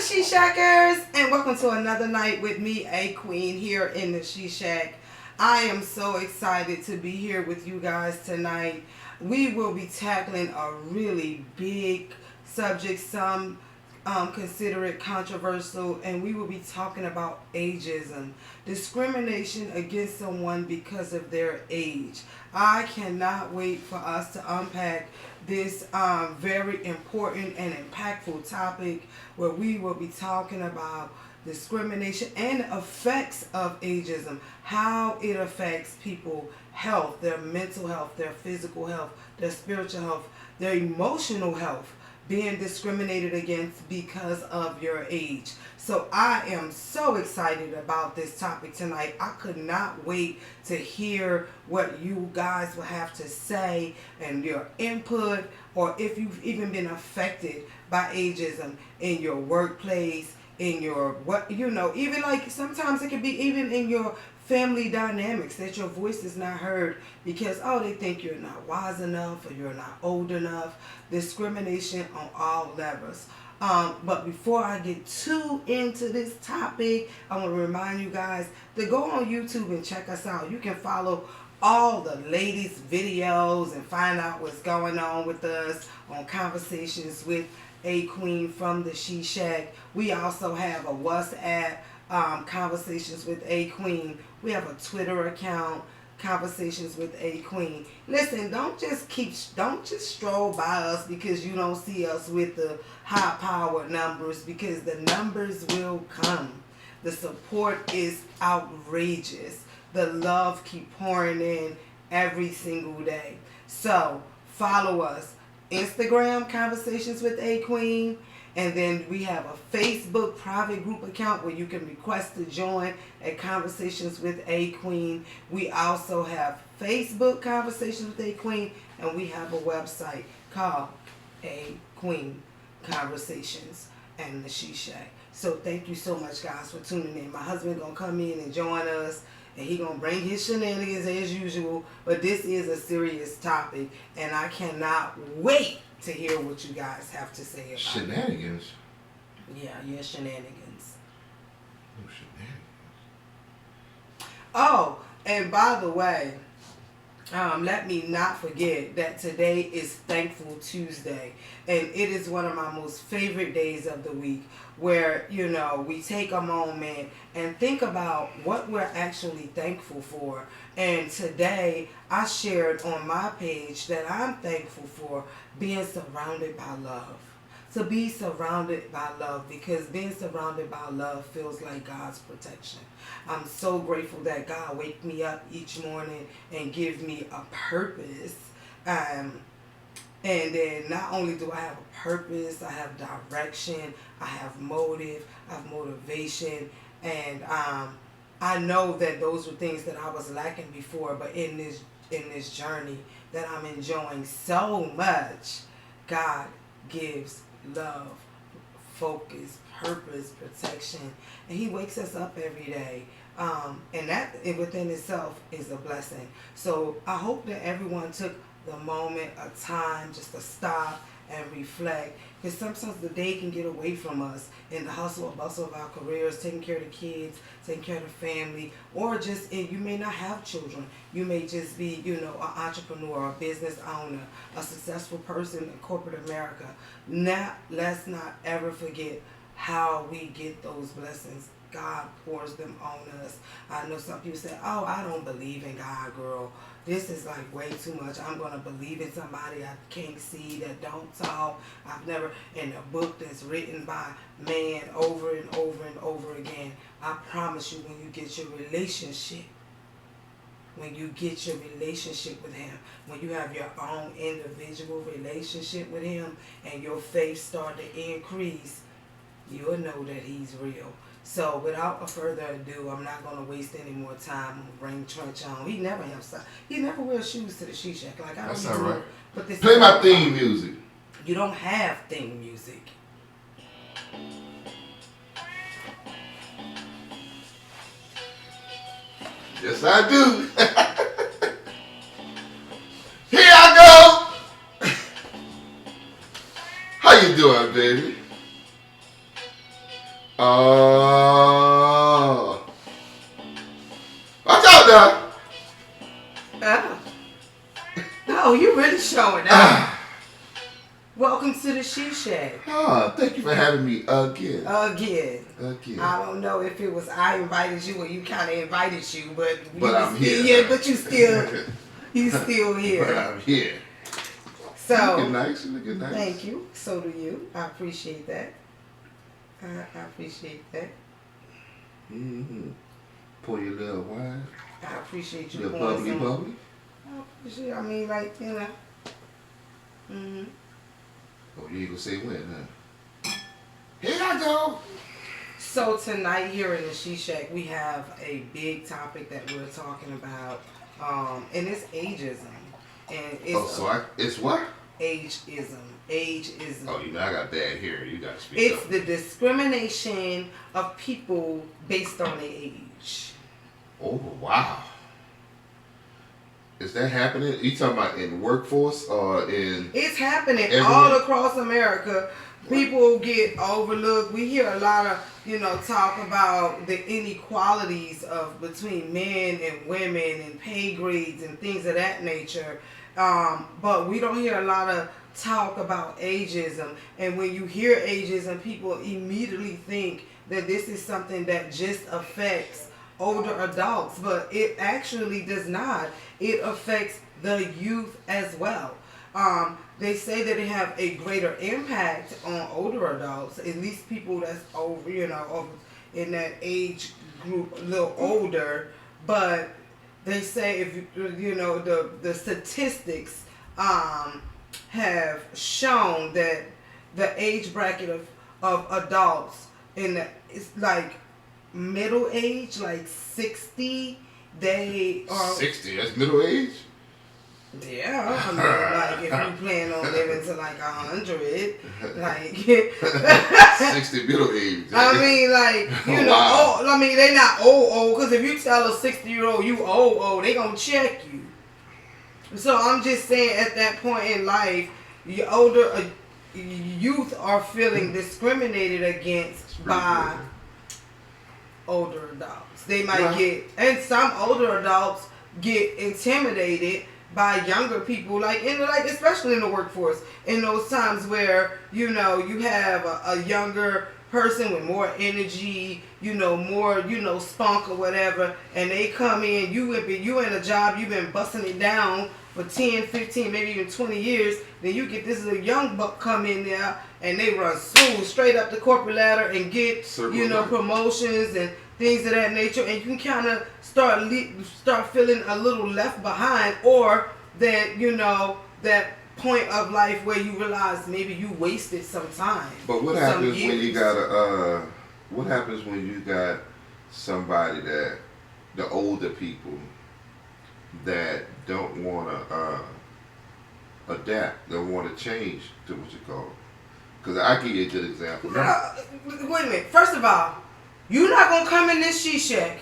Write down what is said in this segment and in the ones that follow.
She Shackers, and welcome to another night with me, A Queen, here in the She Shack. I am so excited to be here with you guys tonight. We will be tackling a really big subject, some consider it controversial, and we will be talking about ageism, discrimination against someone because of their age. I cannot wait for us to unpack this very important and impactful topic where we will be talking about discrimination and effects of ageism, how it affects people' health, their mental health, their physical health, their spiritual health, their emotional health, being discriminated against because of your age. So I am so excited about this topic tonight. I could not wait to hear what you guys will have to say and your input, or if you've even been affected by ageism in your workplace, in your even like sometimes it could be even in your family dynamics, that your voice is not heard because they think you're not wise enough or you're not old enough. Discrimination on all levels. But before I get too into this topic, I want to remind you guys to go on YouTube and check us out. You can follow all the latest videos and find out what's going on with us on Conversations with A Queen from the She Shack. We also have a WhatsApp, Conversations with A Queen. We have a Twitter account, Conversations with A Queen. Listen, don't just stroll by us because you don't see us with the high power numbers, because the numbers will come. The support is outrageous. The love keep pouring in every single day. So follow us. Instagram, Conversations with A Queen. And then we have a Facebook private group account where you can request to join at Conversations with A Queen. We also have Facebook Conversations with A Queen, and we have a website called A Queen Conversations and the She Shack. So thank you so much, guys, for tuning in. My husband gonna come in and join us, and he gonna bring his shenanigans as usual. But this is a serious topic, and I cannot wait to hear what you guys have to say about shenanigans. Yeah, your shenanigans. No shenanigans. Oh, and by the way, let me not forget that today is Thankful Tuesday, and it is one of my most favorite days of the week, where we take a moment and think about what we're actually thankful for. And today I shared on my page that I'm thankful for being surrounded by love. To be surrounded by love, because being surrounded by love feels like God's protection. I'm so grateful that God wake me up each morning and give me a purpose. And then not only do I have a purpose, I have direction, I have motive, I have motivation, and I know that those were things that I was lacking before, but in this journey that I'm enjoying so much, God gives love, focus, purpose, protection, and He wakes us up every day. And that within itself is a blessing. So I hope that everyone took the moment, a time just to stop and reflect, because sometimes the day can get away from us in the hustle and bustle of our careers, taking care of the kids, taking care of the family, or just you may not have children. You may just be, an entrepreneur, a business owner, a successful person in corporate America. Let's not ever forget how we get those blessings. God pours them on us. I know some people say, I don't believe in God, girl. This is like way too much. I'm going to believe in somebody I can't see, that don't talk. I've never, in a book that's written by man over and over and over again. I promise you, when you get your relationship with Him, when you have your own individual relationship with Him and your faith start to increase, you'll know that He's real. So without further ado, I'm not going to waste any more time. I'm going to bring Trench on. He never wears shoes to the She Shack. Like, I don't That's all right. But this Play my theme music. You don't have theme music. Yes, I do. Here I go. How you doing, baby? sir. Oh. Oh, you really showing out. Welcome to the She Shack. Thank you for having me again. Again. Again. I don't know if it was I invited you or you kind of invited you, but I'm here. Yeah, but you still here. But I'm here. So You looking nice. You looking nice. thank you. So do you. I appreciate that. I appreciate that. Mm-hmm. Pour your little wine. I appreciate you. Your pouring bubbly. I appreciate. I mean, like, you know. Mm-hmm. Oh, you ain't gonna say when, huh? Here I go. So tonight here in the She Shack, we have a big topic that we're talking about, and it's ageism, and it's It's what? ageism. Ageism. Oh, you know I got bad hearing. You gotta speak It's up. the discrimination of people based on their age. Oh wow. Is that happening? You talking about in the workforce or in? It's happening everywhere? all across America. People get overlooked. We hear a lot of, talk about the inequalities of between men and women and pay grades and things of that nature. But we don't hear a lot of talk about ageism. And when you hear ageism, people immediately think that this is something that just affects older adults, but it actually does not. It affects the youth as well. They say that it have a greater impact on older adults, at least people that's over, in that age group, a little older. But they say the statistics have shown that the age bracket of adults it's like middle age, like 60, they are 60. That's middle age. Yeah, I mean, like if you plan on living to like 100, like 60 middle age. I mean, like Wow. I mean, they not old, because if you tell a 60-year-old you old, they gonna check you. So I'm just saying, at that point in life, your older youth are feeling discriminated against by older adults. They might and some older adults get intimidated by younger people, especially in the workforce, in those times where you have a younger person with more energy, more spunk or whatever, and they come in, you in a job, you've been busting it down for 10, 15, maybe even 20 years, then you get this little young buck come in there and they run smooth straight up the corporate ladder and get promotions and things of that nature, and you can kind of start feeling a little left behind, or that that point of life where you realize maybe you wasted some time. But what happens when you got what happens when you got somebody that the older people that don't want to adapt, don't want to change to what you call? Because I give you a good example. Wait a minute. First of all, you're not gonna come in this She Shack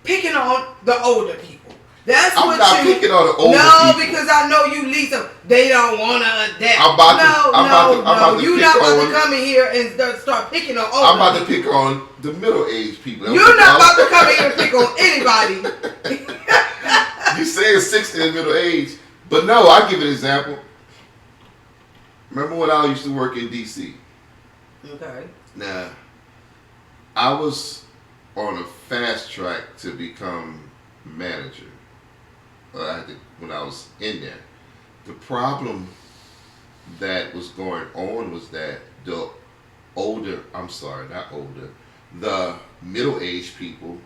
picking on the older people. That's I'm what not picking on the older people. No, because I know you leave them. They don't want to adapt. I'm about to You're not about to come in here and start picking on older I'm about to people. pick on the middle-aged people. You're not about to come in here and pick on anybody. You saying 60 is middle age, but no, I'll give you an example. Remember when I used to work in D.C.? Okay. Now, I was on a fast track to become manager when I was in there. The problem that was going on was that the middle-aged people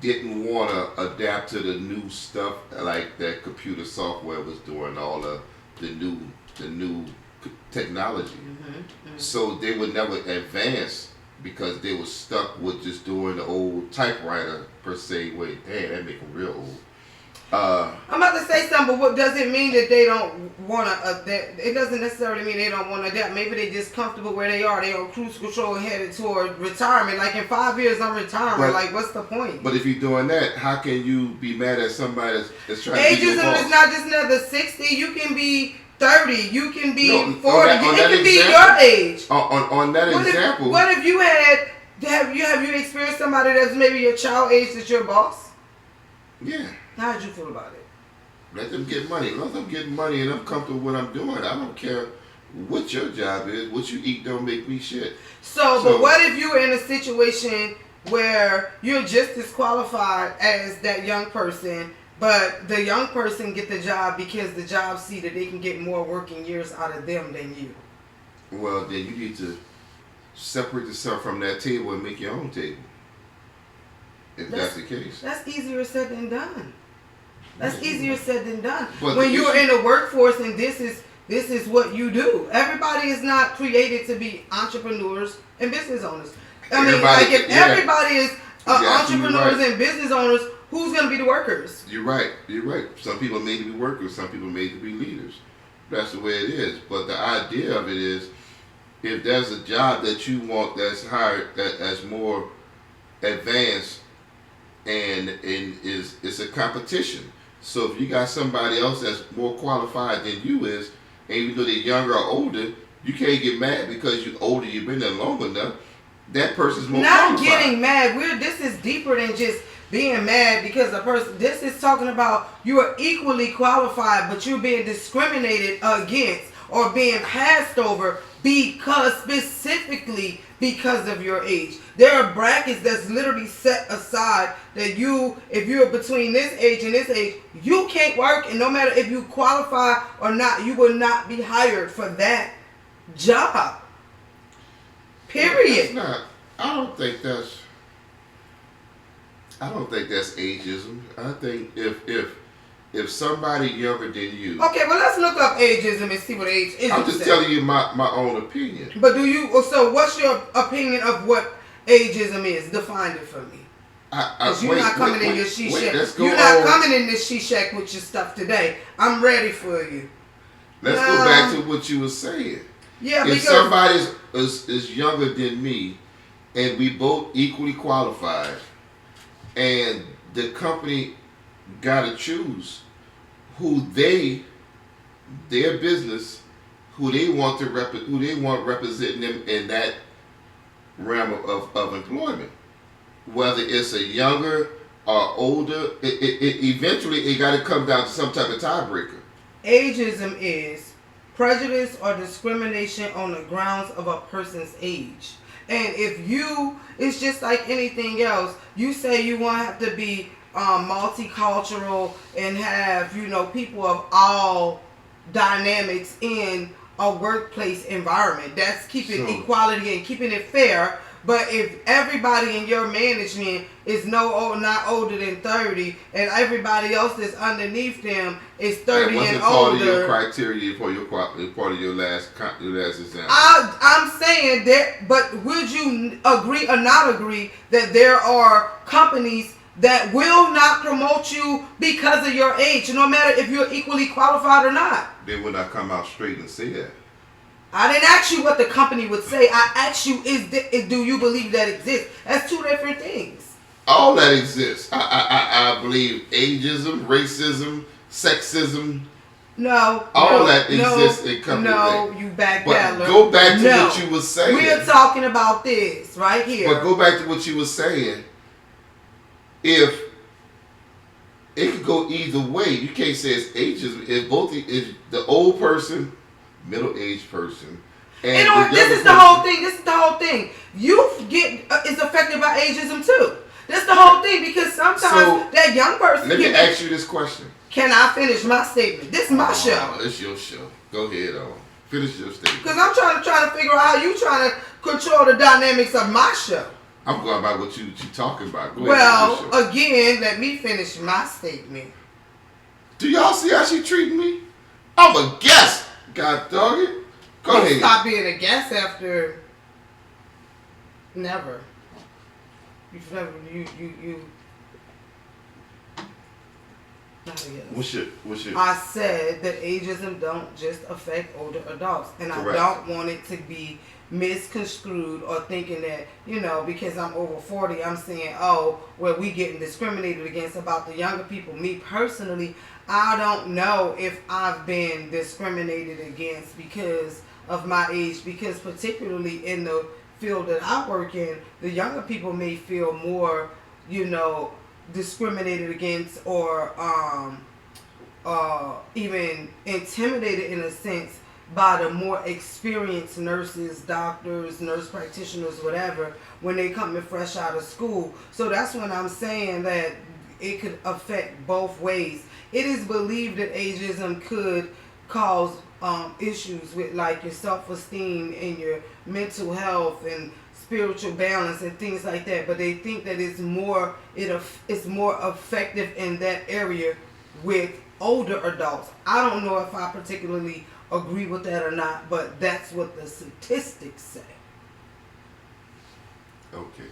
didn't want to adapt to the new stuff, like that computer software was doing, all of the new technology. So they would never advance because they were stuck with just doing the old typewriter per se way. Damn, that make them real old. I'm about to say something, but what does it mean that they don't want to adapt? It doesn't necessarily mean they don't want to adapt. Maybe they're just comfortable where they are. They're on cruise control headed toward retirement. Like in 5 years, I'm retiring. Like, what's the point? But if you're doing that, how can you be mad at somebody that's trying to be your boss? Ageism is not just another 60. You can be 30. You can be 40. It can be your age. On that example. What if you have you experienced somebody that's maybe your child age that's your boss? Yeah. How did you feel about it? Let them get money. Let them get money and I'm comfortable with what I'm doing. I don't care what your job is. What you eat don't make me shit. So, but what if you're in a situation where you're just as qualified as that young person, but the young person get the job because the job see that they can get more working years out of them than you? Well, then you need to separate yourself from that table and make your own table. If that's the case. That's easier said than done. That's easier said than done. But when you're in the workforce and this is what you do. Everybody is not created to be entrepreneurs and business owners. I mean, like if everybody is entrepreneurs and business owners, who's going to be the workers? You're right. You're right. Some people are made to be workers. Some people are made to be leaders. That's the way it is. But the idea of it is, if there's a job that you want that's hired that's more advanced and it's a competition. So if you got somebody else that's more qualified than you is, and even though they're younger or older, you can't get mad because you're older, you've been there long enough. That person's more qualified. Not getting mad. This is deeper than just being mad because a person. This is talking about you are equally qualified, but you're being discriminated against or being passed over specifically because of your age. There are brackets that's literally set aside that if you're between this age and this age, you can't work, and no matter if you qualify or not, you will not be hired for that job. Period. I don't think that's ageism. I think if somebody younger than you. Okay, well let's look up ageism and see what age is. I'm just telling you my own opinion. But so what's your opinion of what ageism is? Define it for me. Because you're not coming in your she-shack. You're not coming in this she-shack with your stuff today. I'm ready for you. Let's go back to what you were saying. Yeah, if somebody is younger than me and we both equally qualified and the company got to choose who their business, who they want representing them in that realm of employment, whether it's a younger or older, eventually it got to come down to some type of tiebreaker. Ageism is prejudice or discrimination on the grounds of a person's age. And it's just like anything else. You say you want to have to be multicultural and have, people of all dynamics in a workplace environment. That's keeping equality and keeping it fair. But if everybody in your management is not older than 30, and everybody else that's underneath them is 30 and older, part of your criteria for part of your last example. I'm saying that, but would you agree or not agree that there are companies that will not promote you because of your age, no matter if you're equally qualified or not? They would not come out straight and say that. I didn't ask you what the company would say. I asked you, do you believe that exists? That's two different things. All that exists. I believe ageism, racism, sexism. All that exists in company. You backpedaler. But go back to what you were saying. We're talking about this right here. But go back to what you were saying. If it could go either way, you can't say it's ageism. If the old person, middle-aged person, and this is the whole thing. This is the whole thing. Youth is affected by ageism too. That's the whole thing, because sometimes that young person. Let me ask you this question. Can I finish my statement? This is my show. It's your show. Go ahead on. Finish your statement. Because I'm trying to figure out how you trying to control the dynamics of my show. I'm going by what you talking about. Go ahead. Well, again, let me finish my statement. Do y'all see how she treating me? I'm a guest. God dog it. Go ahead. Stop being a guest after. Never. You've never. You. Not a yes. What's your? I said that ageism don't just affect older adults, and correct. I don't want it to be misconstrued or thinking that, because I'm over 40, I'm saying, we getting discriminated against about the younger people. Me personally, I don't know if I've been discriminated against because of my age, because particularly in the field that I work in, the younger people may feel more, discriminated against or even intimidated in a sense by the more experienced nurses, doctors, nurse practitioners, whatever, when they come in fresh out of school. So that's when I'm saying that it could affect both ways. It is believed that ageism could cause issues with like your self-esteem and your mental health and spiritual balance and things like that. But they think that it's more effective in that area with older adults. I don't know if I particularly agree with that or not, but that's what the statistics say. Okay.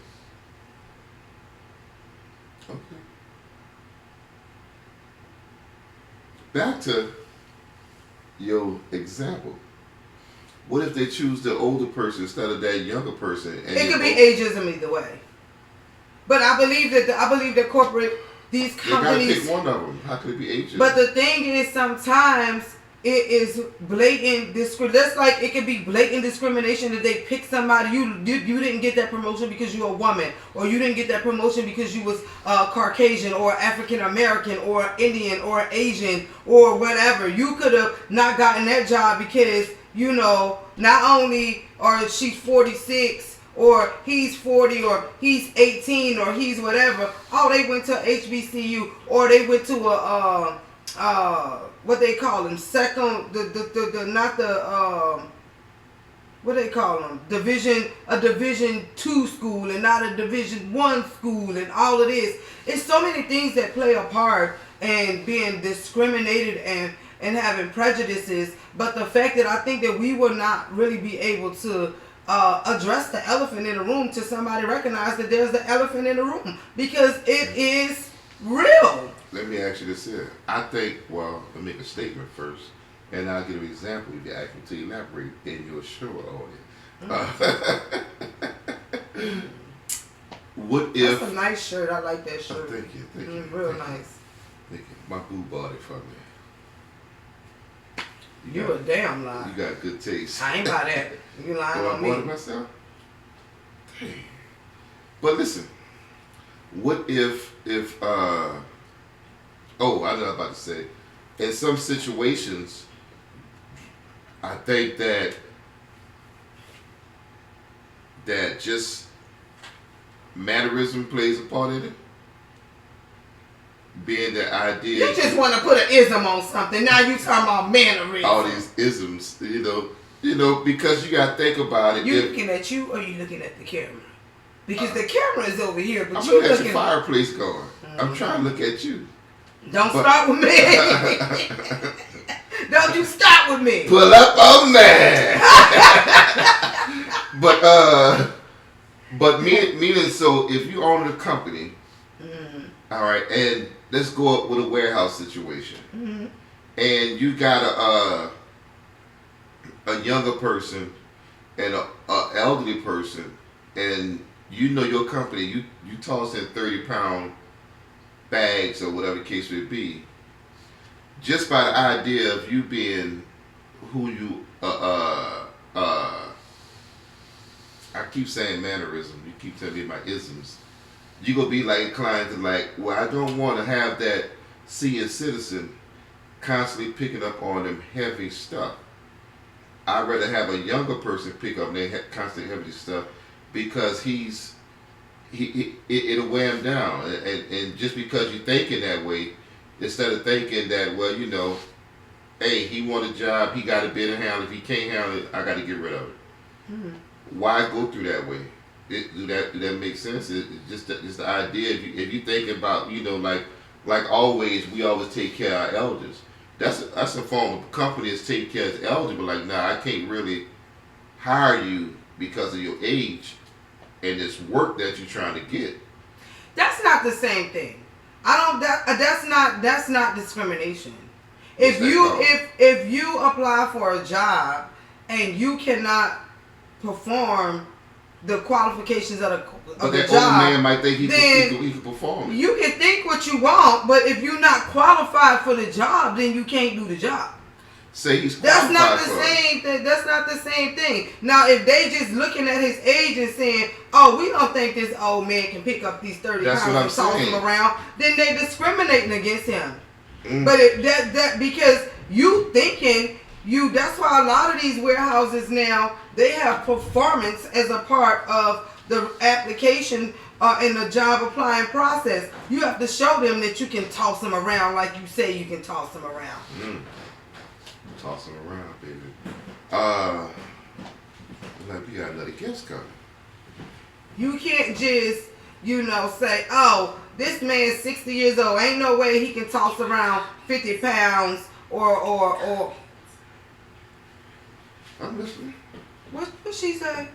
Back to your example. What if they choose the older person instead of that younger person? And it could be ageism either way. But I believe that corporate, these companies, they gotta pick one of them. How could it be ageism? But the thing is, sometimes it is blatant discrimination. That's like it could be blatant discrimination that they pick somebody. You didn't get that promotion because you're a woman, or you didn't get that promotion because you was Caucasian or African American or Indian or Asian or whatever. You could have not gotten that job because not only or she's 46 or he's 40 or he's 18 or he's whatever. Oh, they went to HBCU or they went to a what they call them, what they call them, a Division 2 school and not a Division 1 school and all of this. It's so many things that play a part in being discriminated and having prejudices. But the fact that I think that we will not really be able to address the elephant in the room till somebody recognize that there's the elephant in the room, because it is real. Let me ask you this here. I think, well, let me make a statement first, and I'll give an example. You can ask me to elaborate in your show audience. What if... That's a nice shirt. I like that shirt. Oh, thank you. Real nice. Thank you. My boo bought it for me. You a damn lie. You got good taste. I ain't buy that. You lying on me. I bought it myself? Dang. But listen, what if I know what I'm about to say. In some situations, I think that just mannerism plays a part in it. Being the idea. You just want to put an ism on something. Now you talking about mannerism. All these isms, because you got to think about it. You looking at you or you looking at the camera? Because the camera is over here, but I'm you looking at your fireplace going. Mm-hmm. I'm trying to look at you. Don't start with me. Don't you start with me. Pull up on that. But meaning, so if you own a company, all right, and let's go up with a warehouse situation, and you got a younger person and a elderly person, and your company, you toss in 30-pound bags or whatever the case may be, just by the idea of you being who you I keep saying mannerism, you keep telling me my isms, you gonna be like inclined to well, I don't want to have that senior citizen constantly picking up on them heavy stuff. I'd rather have a younger person pick up their constant heavy stuff, because it'll wear him down. And just because you're thinking that way, instead of thinking that, well, hey, he want a job, he got a bit of handle. If he can't handle it, I got to get rid of it. Mm-hmm. Why go through that way? Do that make sense? It's just the idea. If you think about, like always, we always take care of our elders. That's a form of companies take care of the elder, but I can't really hire you because of your age and this work that you're trying to get. That's not the same thing. That's not discrimination. If you apply for a job and you cannot perform the qualifications of the job, but that old man might think he can perform. You can think what you want, but if you're not qualified for the job, then you can't do the job. say he's That's not qualified the for it. same thing. That's not the same thing. Now, if they just looking at his age and saying, "Oh, we don't think this old man can pick up these 30 That's pounds what I'm and toss saying. them around," then they discriminating against him. Mm. But that because you thinking that's why a lot of these warehouses now they have performance as a part of the application in the job applying process. You have to show them that you can toss them around like you say you can toss them around. Toss him around, baby. Like we got another guest coming. You can't just, say, "Oh, this man's 60 years old. Ain't no way he can toss around 50 pounds or." I'm listening. What she say? I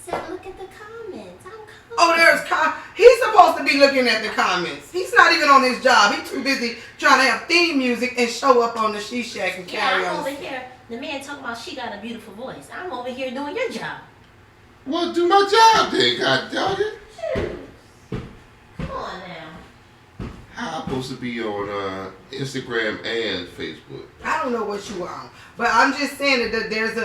said, look at the comments. I'm commenting. Oh, he's supposed to be looking at the comments. He's not even on his job. He's too busy trying to have theme music and show up on the She Shack and carry I'm on. over here. The man talking about she got a beautiful voice. I'm over here doing your job. Well, do my job then, God dog it. Come on now. How I'm supposed to be on Instagram and Facebook? I don't know what you on, but I'm just saying that there's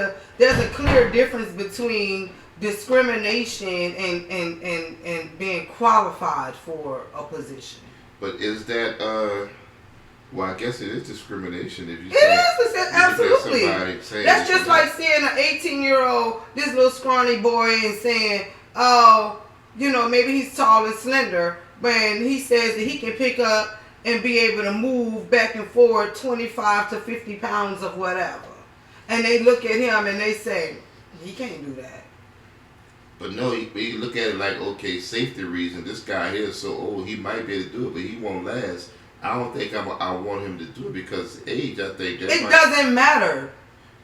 a clear difference between discrimination and being qualified for a position. But is that well, I guess it is discrimination if you It is, absolutely. That's just like seeing an 18-year-old, this little scrawny boy, and saying, "Oh, maybe he's tall and slender," when he says that he can pick up and be able to move back and forth 25 to 50 pounds of whatever. And they look at him and they say, he can't do that. But no, you look at it like, okay, safety reason. This guy here is so old, he might be able to do it, but he won't last. I don't think I want him to do it because age. I think that It doesn't matter.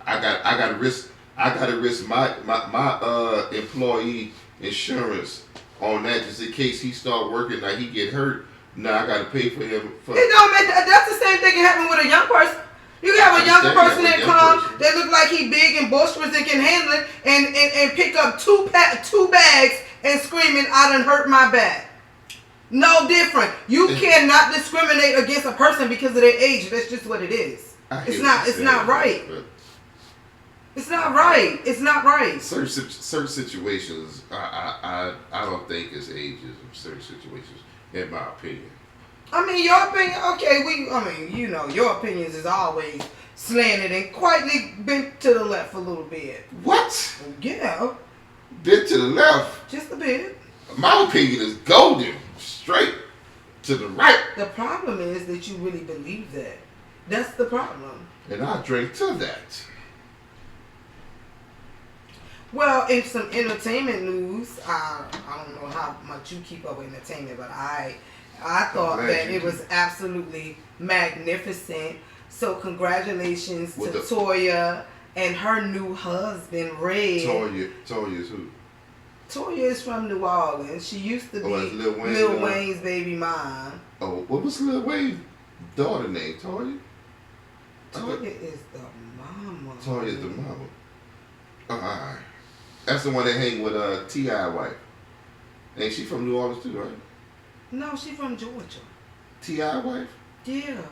I got to risk my employee insurance on that just in case he start working. Like he get hurt. Now I got to pay for him. It don't make, that's the same thing can happen with a young person. You can have a younger person that comes that look like he big and boisterous and can handle it and pick up two bags and screaming, "I done hurt my back." No different. You cannot discriminate against a person because of their age. That's just what it is. It's not right. It's not right. It's not right. Certain situations, I don't think it's ages. Certain situations, in my opinion. I mean, your opinion, okay, your opinions is always slanted and quietly bent to the left a little bit. What? Yeah. Bent to the left? Just a bit. My opinion is golden, straight to the right. The problem is that you really believe that. That's the problem. And I drink to that. Well, in some entertainment news, I don't know how much you keep up with entertainment, but I thought that it was absolutely magnificent. So congratulations to Toya and her new husband, Red. Toya's who? Toya is from New Orleans. She used to be Lil Wayne's baby mom. Oh, what was Lil Wayne's daughter name? Toya? Toya is the mama. Toya is the mama. Alright. That's the one that hang with T.I. wife. Ain't she from New Orleans too, right? No, she from Georgia. T.I. wife? Yeah.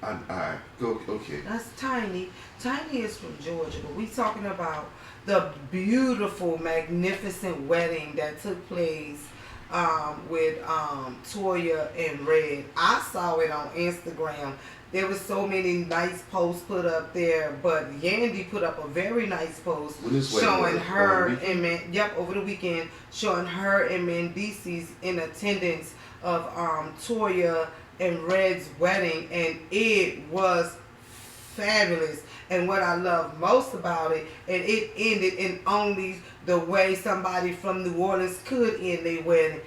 Alright, go, okay. That's Tiny. Tiny is from Georgia, but we talking about the beautiful, magnificent wedding that took place with Toya and Red. I saw it on Instagram. There was so many nice posts put up there, but Yandy put up a very nice post showing her and over the weekend, showing her and Mendices in attendance of Toya and Red's wedding, and it was fabulous. And what I love most about it, and it ended in only the way somebody from New Orleans could end their wedding,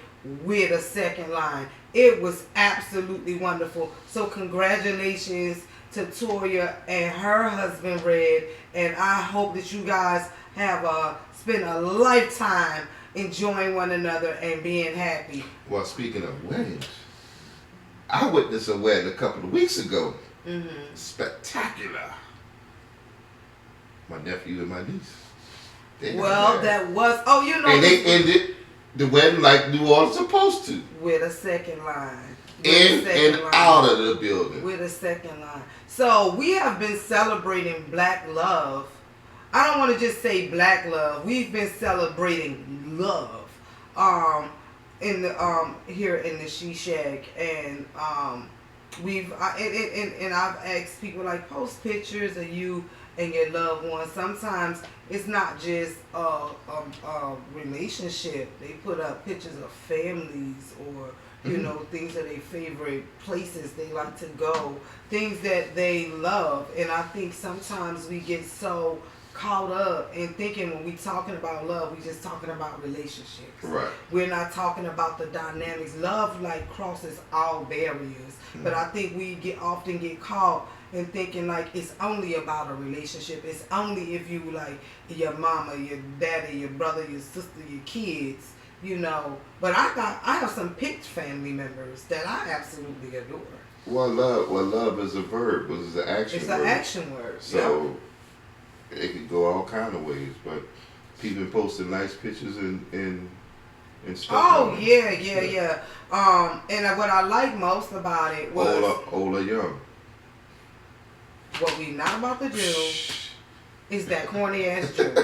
with a second line. It was absolutely wonderful. So congratulations to Toya and her husband Red, and I hope that you guys have spent a lifetime enjoying one another and being happy. Well, speaking of weddings, I witnessed a wedding a couple of weeks ago. Mm-hmm. Spectacular. My nephew and my niece. Well, that was, and they ended the wedding like New Orleans supposed to. With a second line. In and out of the building. With a second line. So we have been celebrating Black love. I don't want to just say Black love. We've been celebrating love. In the here in the She Shack, and and I've asked people like post pictures of you and your loved ones. Sometimes it's not just a relationship. They put up pictures of families or you know things of their favorite places they like to go, things that they love. And I think sometimes we get so caught up in thinking when we talking about love, we just talking about relationships. Right. We're not talking about the dynamics. Love like crosses all barriers. But I think we often get caught in thinking like it's only about a relationship. It's only if you like your mama, your daddy, your brother, your sister, your kids, you know. But I have some picked family members that I absolutely adore. Well, love is a verb. It's an action It's word. an action word. So it could go all kind of ways, but people posting nice pictures and stuff. Oh yeah. And what I like most about it was old or young. what we not about to do is that corny ass joke.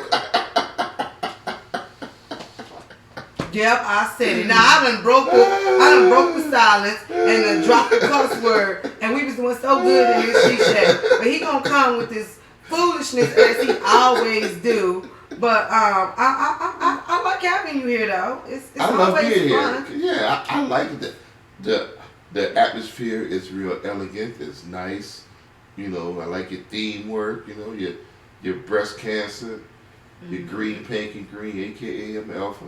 Yep, I said it. Now I done broke the silence and done dropped the cuss word, and we was doing so good in this She Shack. But he gonna come with this foolishness as he always do. But I like having you here though. It's I love always being fun. here. Yeah, I like the atmosphere is real elegant. It's nice. You know, I like your theme work. You know, your breast cancer, your green, pink, and green, aka I'm Alpha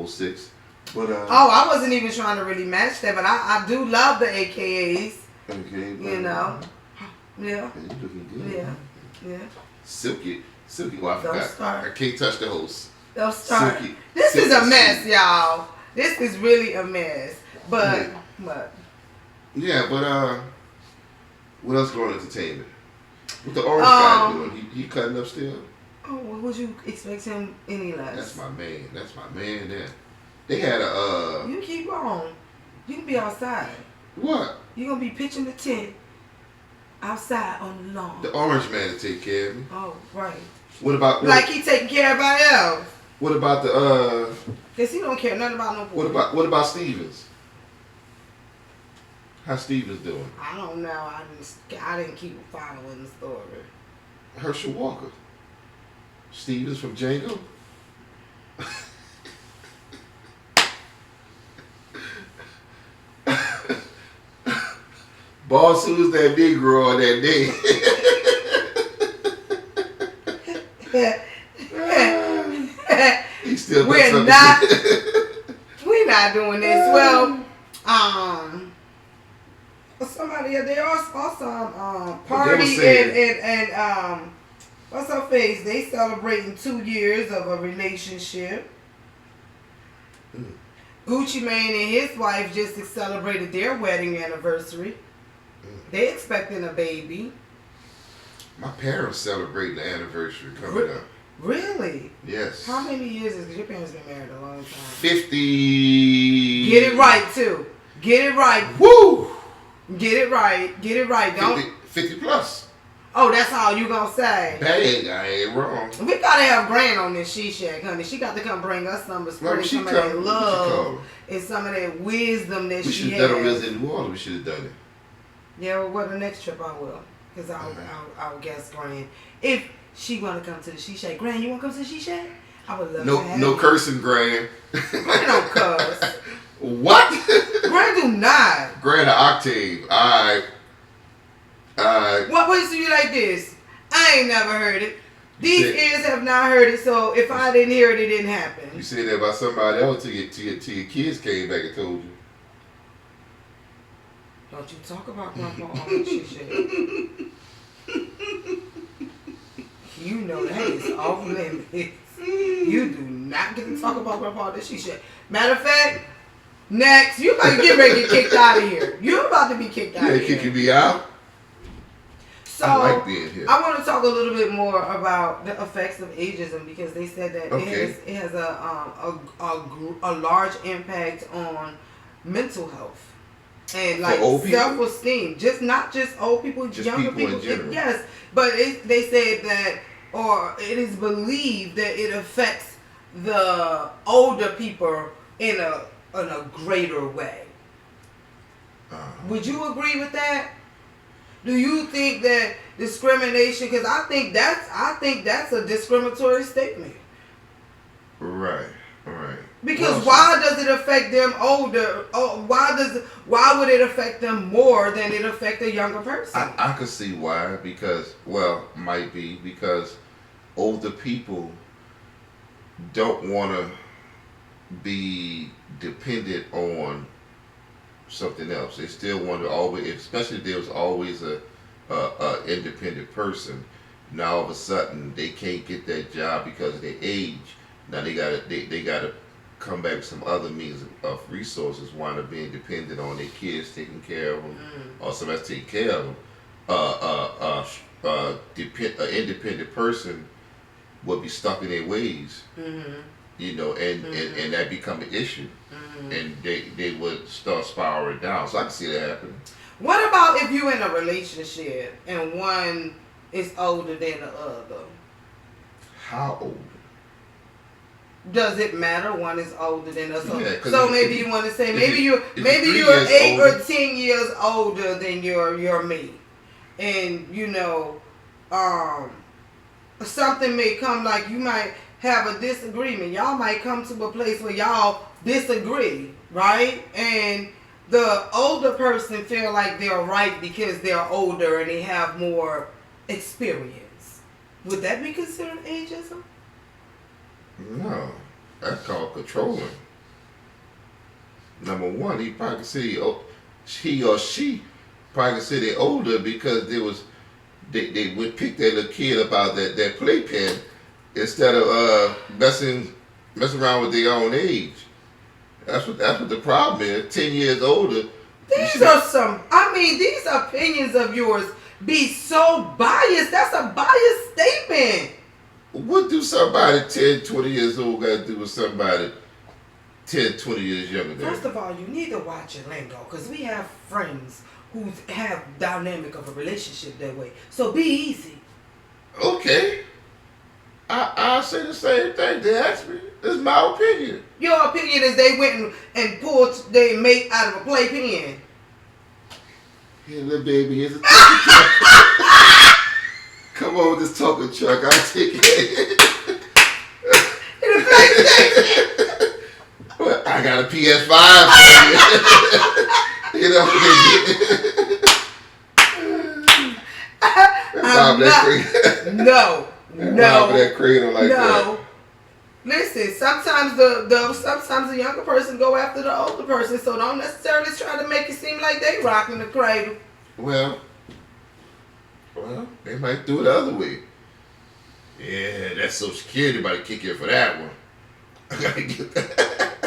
06. But I wasn't even trying to really match that, but I do love the AKAs. Okay. You know. Yeah. You looking good. Yeah. Silky. Well, I Don't forgot. start. I can't touch the host. Don't start. Silky. This is a Silky mess, smooth. y'all. This is really a mess. But Yeah, but what else going on entertainment? What the orange guy doing? He cutting up still? Oh, what would you expect him any less? That's my man there. They had a You keep on. You can be outside. what? You gonna be pitching the tent outside on the lawn. The orange man to take care of me. Oh, right. What He taking care of everybody else. What about the Cause he don't care nothing about no boy. what about Stevens? How Stevens doing? I don't know. I didn't keep following the story. Herschel Walker. Stevens from Django. Boss, who's that Negro on that day? He still We're not doing this. Well, somebody they also party and what's her face? They celebrating 2 years of a relationship. Gucci Mane and his wife just celebrated their wedding anniversary. They expecting a baby. My parents celebrating the anniversary coming up. Really? Yes. How many years is? Because your parents been married a long time. 50. Get it right too. Get it right. Woo! Get it right. Get it right. Don't. 50 plus. Oh, that's all you gonna say. Bang, I ain't wrong. We gotta have Gran on this She Shack, honey. She got to come bring us some of that love and some of that wisdom that we she should have done has. it in New Orleans. We should have done it. Yeah, well, the next trip I will, cause I'll guess Gran. If she wanna come to the She Shack, Gran, you wanna come to the She Shack? I would love to have No you. cursing, Gran. Gran don't cuss. What? Gran do not. Gran an octave. Alright. What voice do you like this? I ain't never heard it. These ears have not heard it, so if I didn't hear it, it didn't happen. You said that about somebody else till your kids came back and told you. Don't you talk about Grandpa on the She Shack. You know that is off limits. You do not get to talk about Grandpa on the She Shack. Matter of fact, next, you about to get ready to get kicked out of here. You're about to be kicked out of here. Kicking me out? So I like being here. I want to talk a little bit more about the effects of ageism because they said that Okay. it has a large impact on mental health and like old people? self-esteem. Just not just old people, Just younger people in people. general. Yes, but they said that, or it is believed that it affects the older people in a greater way. Would you agree with that? Do you think that discrimination? Because I think that's a discriminatory statement. Right. Because Well, why does it affect them older? Oh, why would it affect them more than it affect a younger person? I could see why, because, well, might be because older people don't want to be dependent on something else. They still want to always, especially if there was always a independent person. Now all of a sudden they can't get that job because of their age. Now they gotta come back with some other means of resources. Wind up being dependent on their kids taking care of them, or somebody else taking care of them. An independent person would be stuck in their ways. You know, and that become an issue, and they would start spiraling down. So I can see that happening. What about if you're in a relationship and one is older than the other? How old? Does it matter? One is older than the other. Yeah, 'cause so if maybe you- you want to say if maybe you- you're if you're 3 years 8 or older- 10 years older than your mate, and you know, something may come, like you might have a disagreement. Y'all might come to a place where y'all disagree, right? And the older person feel like they're right because they're older and they have more experience. Would that be considered ageism? No, that's called controlling. Number one, he probably could say he or she probably could say they're older because they would pick that little kid up out that playpen instead of messing around with their own age. That's what the problem is. 10 years older. These opinions of yours be so biased. That's a biased statement. What do somebody 10, 20 years old got to do with somebody 10, 20 years younger than First them? of all, you need to watch your lingo because we have friends who have dynamic of a relationship that way. So be easy. Okay. I say the same thing. They asked me. It's my opinion. Your opinion is they went and pulled their mate out of a playpen. Here, little baby, here's a talking truck. Come on with this talking truck. I'll take it. In a PlayStation. Well, I got a PS5 for you. You know, I'm not. No. that cradle like that. No. Listen, sometimes sometimes the younger person go after the older person, so don't necessarily try to make it seem like they rocking the cradle. Well, they might do it the other way. Yeah, that's Social Security about to kick in for that one. I gotta get that.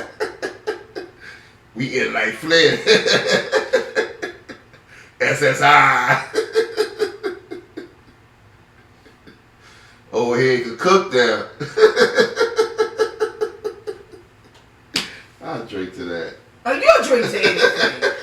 We in like Flair. SSI. Over here can cook there. I'll drink to that. Oh, you'll drink to anything.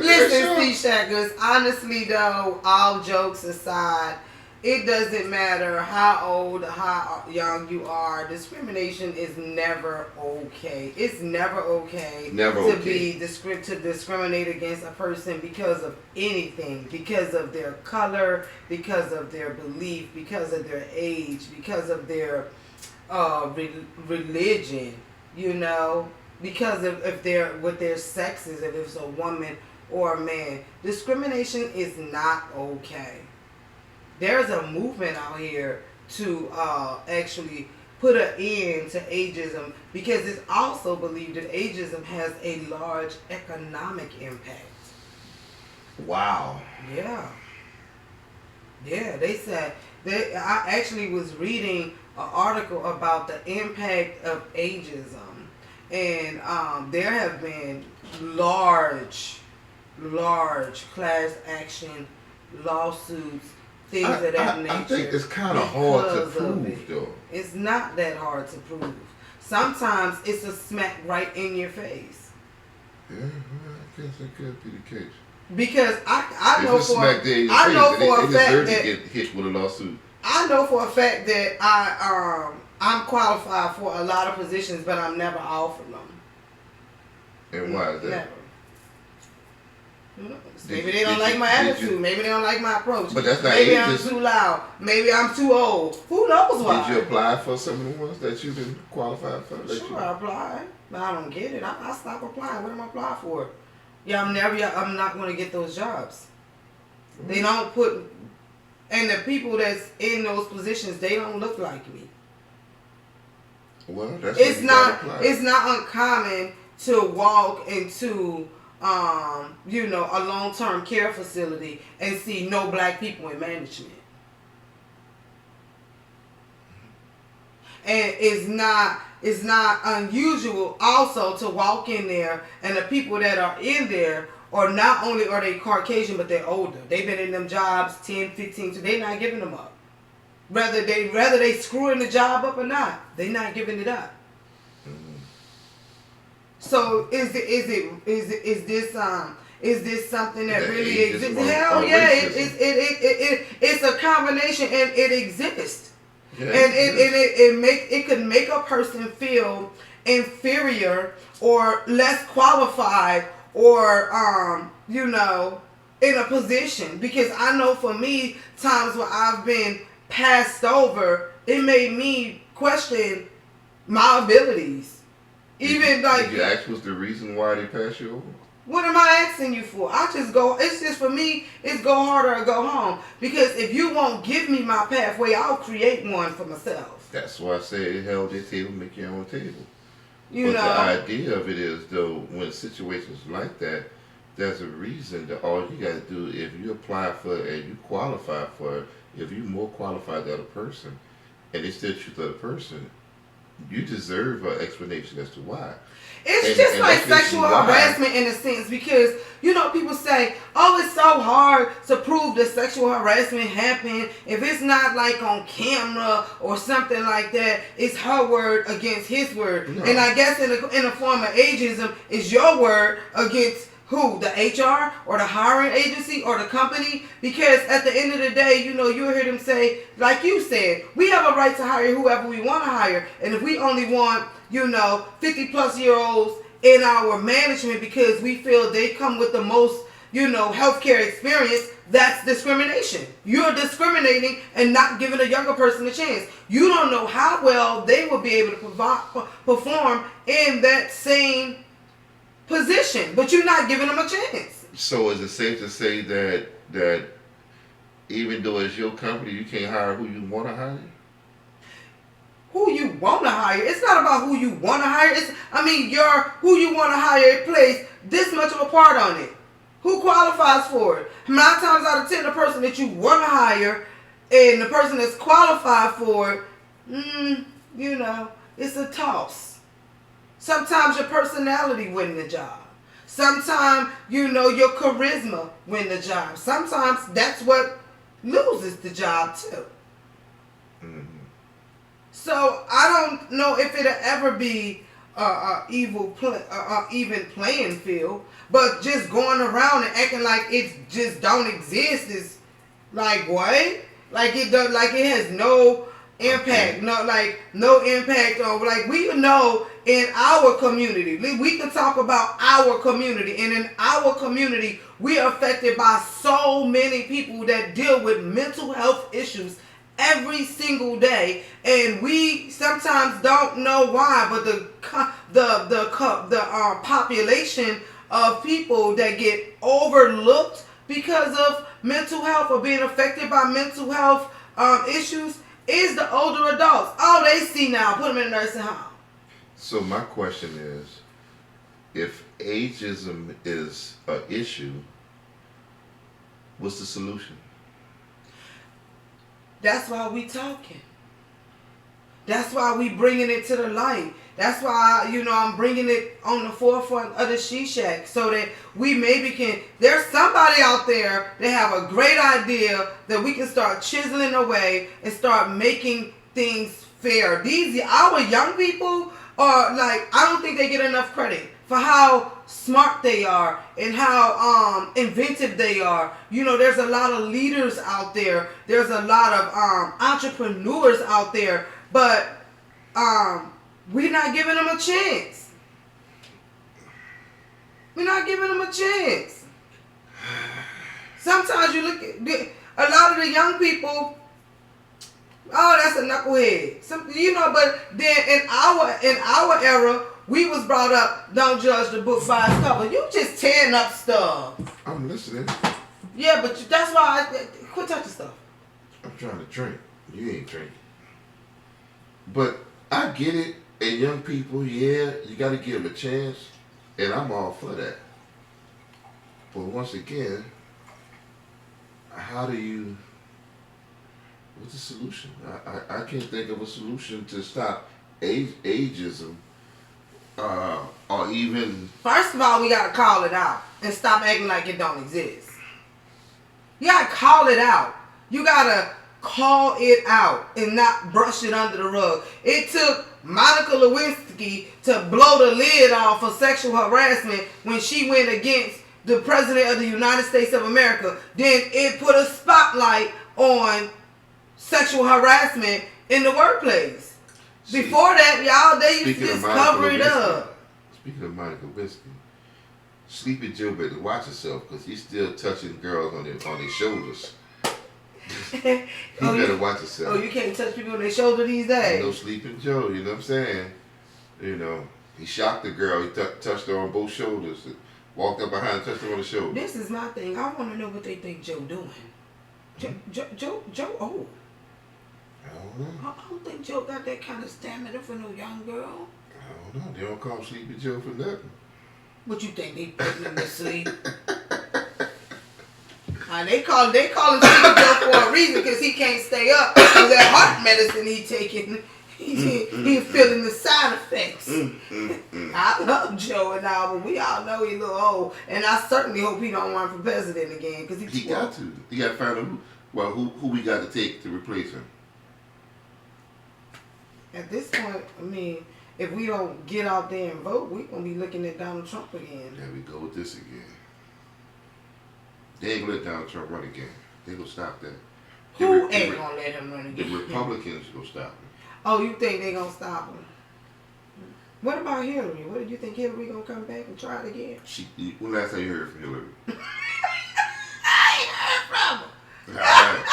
Listen, C-Shackers, honestly though, all jokes aside, it doesn't matter how old, how young you are. Discrimination is never okay. It's never okay to discriminate against a person because of anything, because of their color, because of their belief, because of their age, because of their religion, you know, because of if they're what their sex is, if it's a woman or a man. Discrimination is not okay. There's a movement out here to actually put an end to ageism because it's also believed that ageism has a large economic impact. Wow. Yeah, they said I actually was reading an article about the impact of ageism, and there have been large large class action lawsuits, things of that nature. I think it's kind of hard to because of prove, it. though. It's not that hard to prove. Sometimes it's a smack right in your face. Yeah, well, I guess that could be the case. Because I know If it's for smack dead in your I face, know they for a fact deserve that to get hit with a lawsuit. I know for a fact that I'm qualified for a lot of positions, but I'm never offered them. And why is that? Never. Who knows? Maybe Did they you- don't did like you- my did you- attitude. Maybe they don't like my approach. But that's not Maybe I'm ages. too loud. Maybe I'm too old. Who knows why? Did you apply for some of the ones that you didn't qualify for? That Sure, you- I applied, but I don't get it. I stop applying. What am I applying for? Yeah, I'm not going to get those jobs. They don't put, and the people that's in those positions, they don't look like me. Well, that's It's when you not. gotta apply. It's not uncommon to walk into, a long-term care facility and see no black people in management. And it's not unusual also to walk in there and the people that are in there are not only are they Caucasian, but they're older. They've been in them jobs 10, 15, so they're not giving them up. Whether they screwing the job up or not, they're not giving it up. So is this something that That really ageism exists? or Hell yeah, racism. it's a combination and it exists. Yeah, And it could make a person feel inferior or less qualified or in a position, because I know for me, times where I've been passed over, it made me question my abilities. Even Did you ask what's the reason why they passed you over? what am I asking you for? It's just for me, it's go harder or go home. Because if you won't give me my pathway, I'll create one for myself. That's why I said held your table, make your own table. You But know? the idea of it is, though, when situations like that, there's a reason that all you gotta do, if you apply for it and you qualify for it, if you're more qualified than a person, and they still choose the other person, you deserve an explanation as to why. It's just and like that's sexual why- harassment in a sense, because people say, oh, it's so hard to prove that sexual harassment happened. If it's not like on camera or something like that, it's her word against his word. No. And I guess in a form of ageism, it's your word against who? The HR or the hiring agency or the company? Because at the end of the day, you'll hear them say, like you said, we have a right to hire whoever we want to hire. And if we only want 50 plus year olds in our management because we feel they come with the most, healthcare experience, that's discrimination. You're discriminating and not giving a younger person a chance. You don't know how well they will be able to perform in that same position, but you're not giving them a chance. So is it safe to say that even though it's your company, you can't hire who you want to hire? Who you want to hire. It's not about who you want to hire. Who you want to hire plays this much of a part on it. Who qualifies for it? 9 times out of 10, the person that you want to hire and the person that's qualified for it, it's a toss. Sometimes your personality win the job. Sometimes, your charisma win the job. Sometimes that's what loses the job too. Mm-hmm. So I don't know if it'll ever be even playing field, but just going around and acting like it just don't exist is like what? Like it does? Like it has no impact? No impact on we know in our community. We can talk about our community, and in our community, we are affected by so many people that deal with mental health issues every single day, and we sometimes don't know why, but the population of people that get overlooked because of mental health or being affected by mental health issues is the older adults. Oh, they see now, put them in a nursing home. So my question is, if ageism is an issue, what's the solution? That's why we talking. That's why we bringing it to the light. That's why, I'm bringing it on the forefront of the She Shack so that we maybe can, there's somebody out there that have a great idea that we can start chiseling away and start making things fair. Our young people are like, I don't think they get enough credit for how smart they are and how inventive they are. There's a lot of leaders out there. There's a lot of entrepreneurs out there, but we're not giving them a chance. We're not giving them a chance. Sometimes you look at a lot of the young people. Oh, that's a knucklehead. But then in our era, we was brought up, don't judge the book by its cover. You just tearing up stuff. I'm listening. Yeah, but that's why quit touching stuff. I'm trying to drink. You ain't drinking. But I get it. And young people, yeah, you got to give them a chance. And I'm all for that. But once again, what's the solution? I can't think of a solution to stop ageism. Or even... First of all, we got to call it out and stop acting like it don't exist. You got to call it out. You got to call it out and not brush it under the rug. It took Monica Lewinsky to blow the lid off of sexual harassment when she went against the President of the United States of America. Then it put a spotlight on sexual harassment in the workplace. Before that, y'all, they used to just cover it up. Speaking of Monica Lewinsky, Sleepy Joe better watch herself because he's still touching girls on their shoulders. You better watch yourself. Oh, you can't touch people on their shoulder these days. No Sleeping Joe, you know what I'm saying? He shocked the girl. He touched her on both shoulders. Walked up behind and touched her on the shoulder. This is my thing. I want to know what they think Joe doing. Joe old. I don't know. I don't think Joe got that kind of stamina for no young girl. I don't know. They don't call Sleepy Joe for nothing. What you think they putting him to sleep? They call him Sleepy Joe for a reason because he can't stay up because that heart medicine he taking. He's feeling the side effects. I love Joe and all, but we all know he's a little old, and I certainly hope he don't run for president again because he got to. He got to find who we got to take to replace him. At this point, I mean, if we don't get out there and vote, we're going to be looking at Donald Trump again. There we go with this again. They ain't going to let Donald Trump run again. They going to stop that. Who ain't going to let him run again? The Republicans going to stop him. Oh, you think they going to stop him? What about Hillary? What do you think Hillary going to come back and try it again? When last time you heard from Hillary? I ain't heard from her. All right.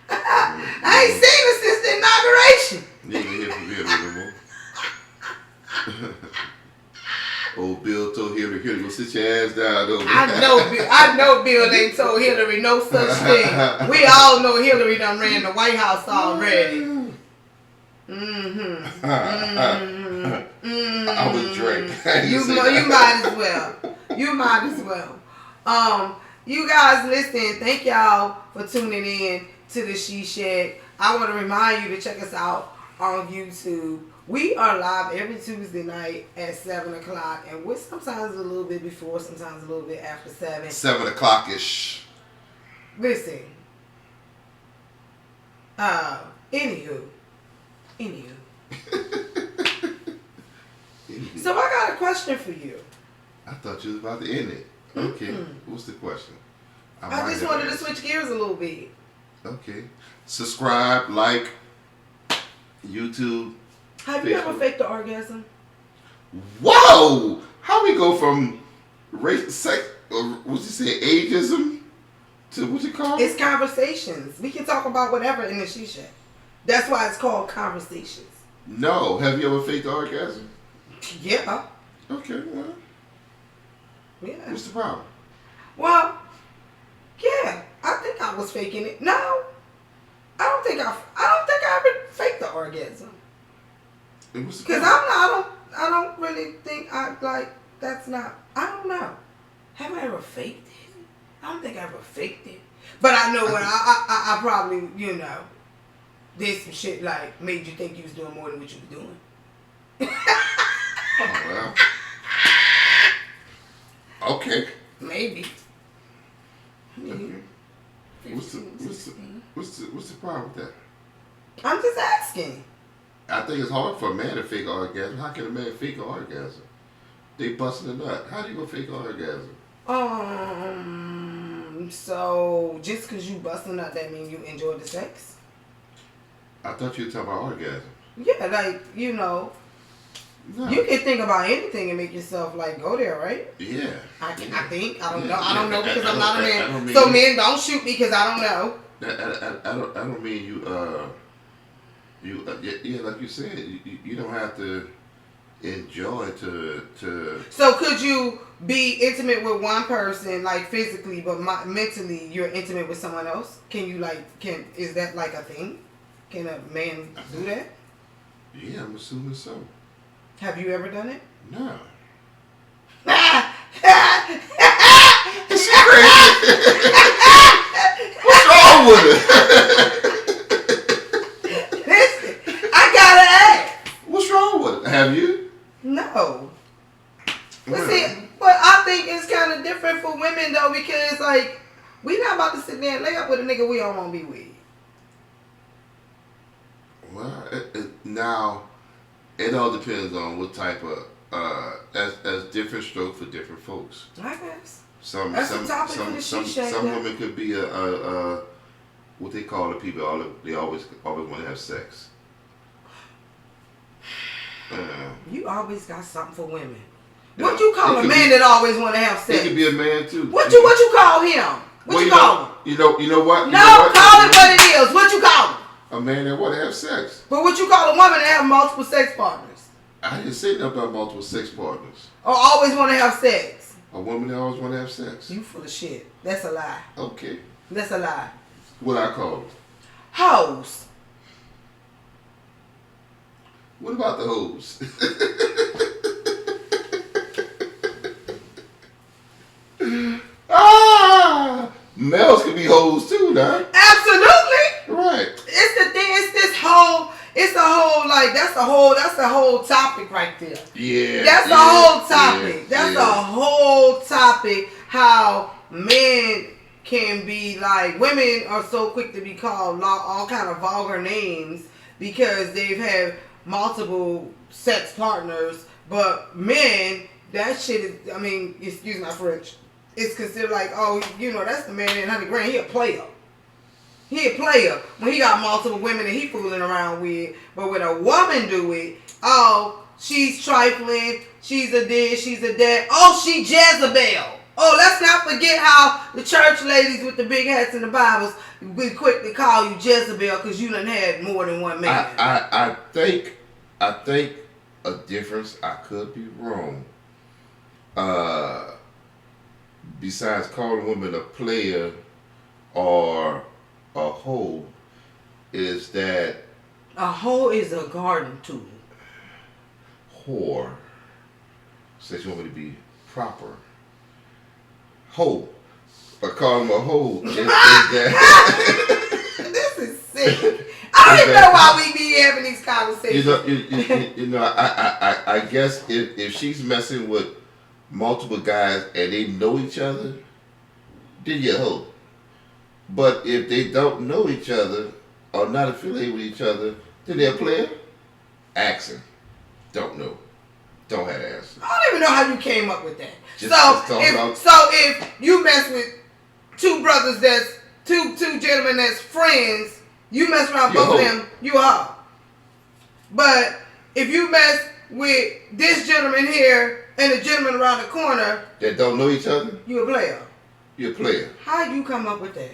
I ain't seen her since the inauguration. You ain't gonna hear from Hillary no more. Old Bill told Hillary, go sit your ass down over. I know Bill ain't told Hillary no such thing. We all know Hillary done ran the White House already. I was drunk. You might as well. You might as well. You guys listen, thank y'all for tuning in to the She Shack. I want to remind you to check us out on YouTube. We are live every Tuesday night at 7 o'clock, and we're sometimes a little bit before, sometimes a little bit after 7. 7 o'clock-ish. Listen. Anywho. So I got a question for you. I thought you was about to end it. Okay. What's the question? I just wanted to switch gears a little bit. Okay. Subscribe, like, YouTube. Have you ever faked the orgasm? Whoa! How we go from sex, or what you say, ageism, to what you call it? It's conversations. We can talk about whatever in the She Shack. That's why it's called conversations. No. Have you ever faked the orgasm? Yeah. Okay, well. Yeah. What's the problem? Well, yeah. I think I was faking it. No. I don't think I ever faked the orgasm. Because I don't really think that's not, I don't know. Have I ever faked it? I don't think I ever faked it. But I know when I probably, did some shit like made you think you was doing more than what you was doing? Oh well. Okay. Maybe. Okay. What's the problem with that? I'm just asking. I think it's hard for a man to fake orgasm. How can a man fake an orgasm? They busting a nut. How do you go fake an orgasm? So just because you busting up, that mean you enjoy the sex? I thought you were talking about orgasm. Yeah, like, you know, No. you can think about anything and make yourself like go there, right? Yeah. I think. I don't Yeah. know. I don't know because I'm not a I man. don't mean- So men, don't shoot me because I don't know. I don't mean you. Yeah, like you said, you don't have to enjoy to. So could you be intimate with one person, like physically, but mentally you're intimate with someone else? Can you is that like a thing? Can a man do that? Yeah, I'm assuming so. Have you ever done it? No. She What's wrong with her? Listen, I gotta ask. What's wrong with it? Have you? No. But Well, see, but I think it's kind of different for women though, because like we not about to sit there and lay up with a nigga we don't want to be with. Well, now it all depends on what type of. That's different stroke for different folks. I guess. Some That's a topic for the She Shack, some though. women could be a what they call the people. They always want to have sex. You always got something for women. Yeah. What you call It a could man be- that always want to have It sex? could be a man too. What you call him? What you call him? You know what? You No, know what? call it what it is. What you call him? A man that want to have sex. But what you call a woman that have multiple sex partners? I didn't say nothing about multiple sex partners. Or always want to have sex? A woman that always want to have sex. You full of shit. That's a lie. Okay. That's a lie. What I call them? Hoes. What about the hoes? Males can be hoes too, now. Absolutely. Right. It's the thing. That's the whole topic right there. Yeah. That's the whole topic. That's the whole topic. How men can be like, women are so quick to be called all kind of vulgar names because they've had multiple sex partners, but men, that shit is, I mean, excuse my French, it's considered like, oh, you know, that's the man in 100 grand, he a player. He a player when he got multiple women that he fooling around with. But when a woman do it, oh, she's trifling, she's a this, she's a that. Oh, she Jezebel. Oh, let's not forget how the church ladies with the big hats and the Bibles be quick to call you Jezebel because you done had more than one man. I think a difference. I could be wrong. Besides calling a woman a player or a hoe, is that A hoe is a garden tool. whore. Says you want me to be proper. Hoe. But call him a hoe is that This is sick. I don't even know why we be having these conversations. I guess if she's messing with multiple guys and they know each other, then you're a hoe. But if they don't know each other or not affiliated with each other, then they're a player. Accent. Don't know. Don't have to answer. I don't even know how you came up with that. Just If you mess with two brothers that's two gentlemen that's friends, you mess around You a both of hoe. them, you a hoe. But if you mess with this gentleman here and the gentleman around the corner, That don't know each other, you a player. you're a player. How you come up with that?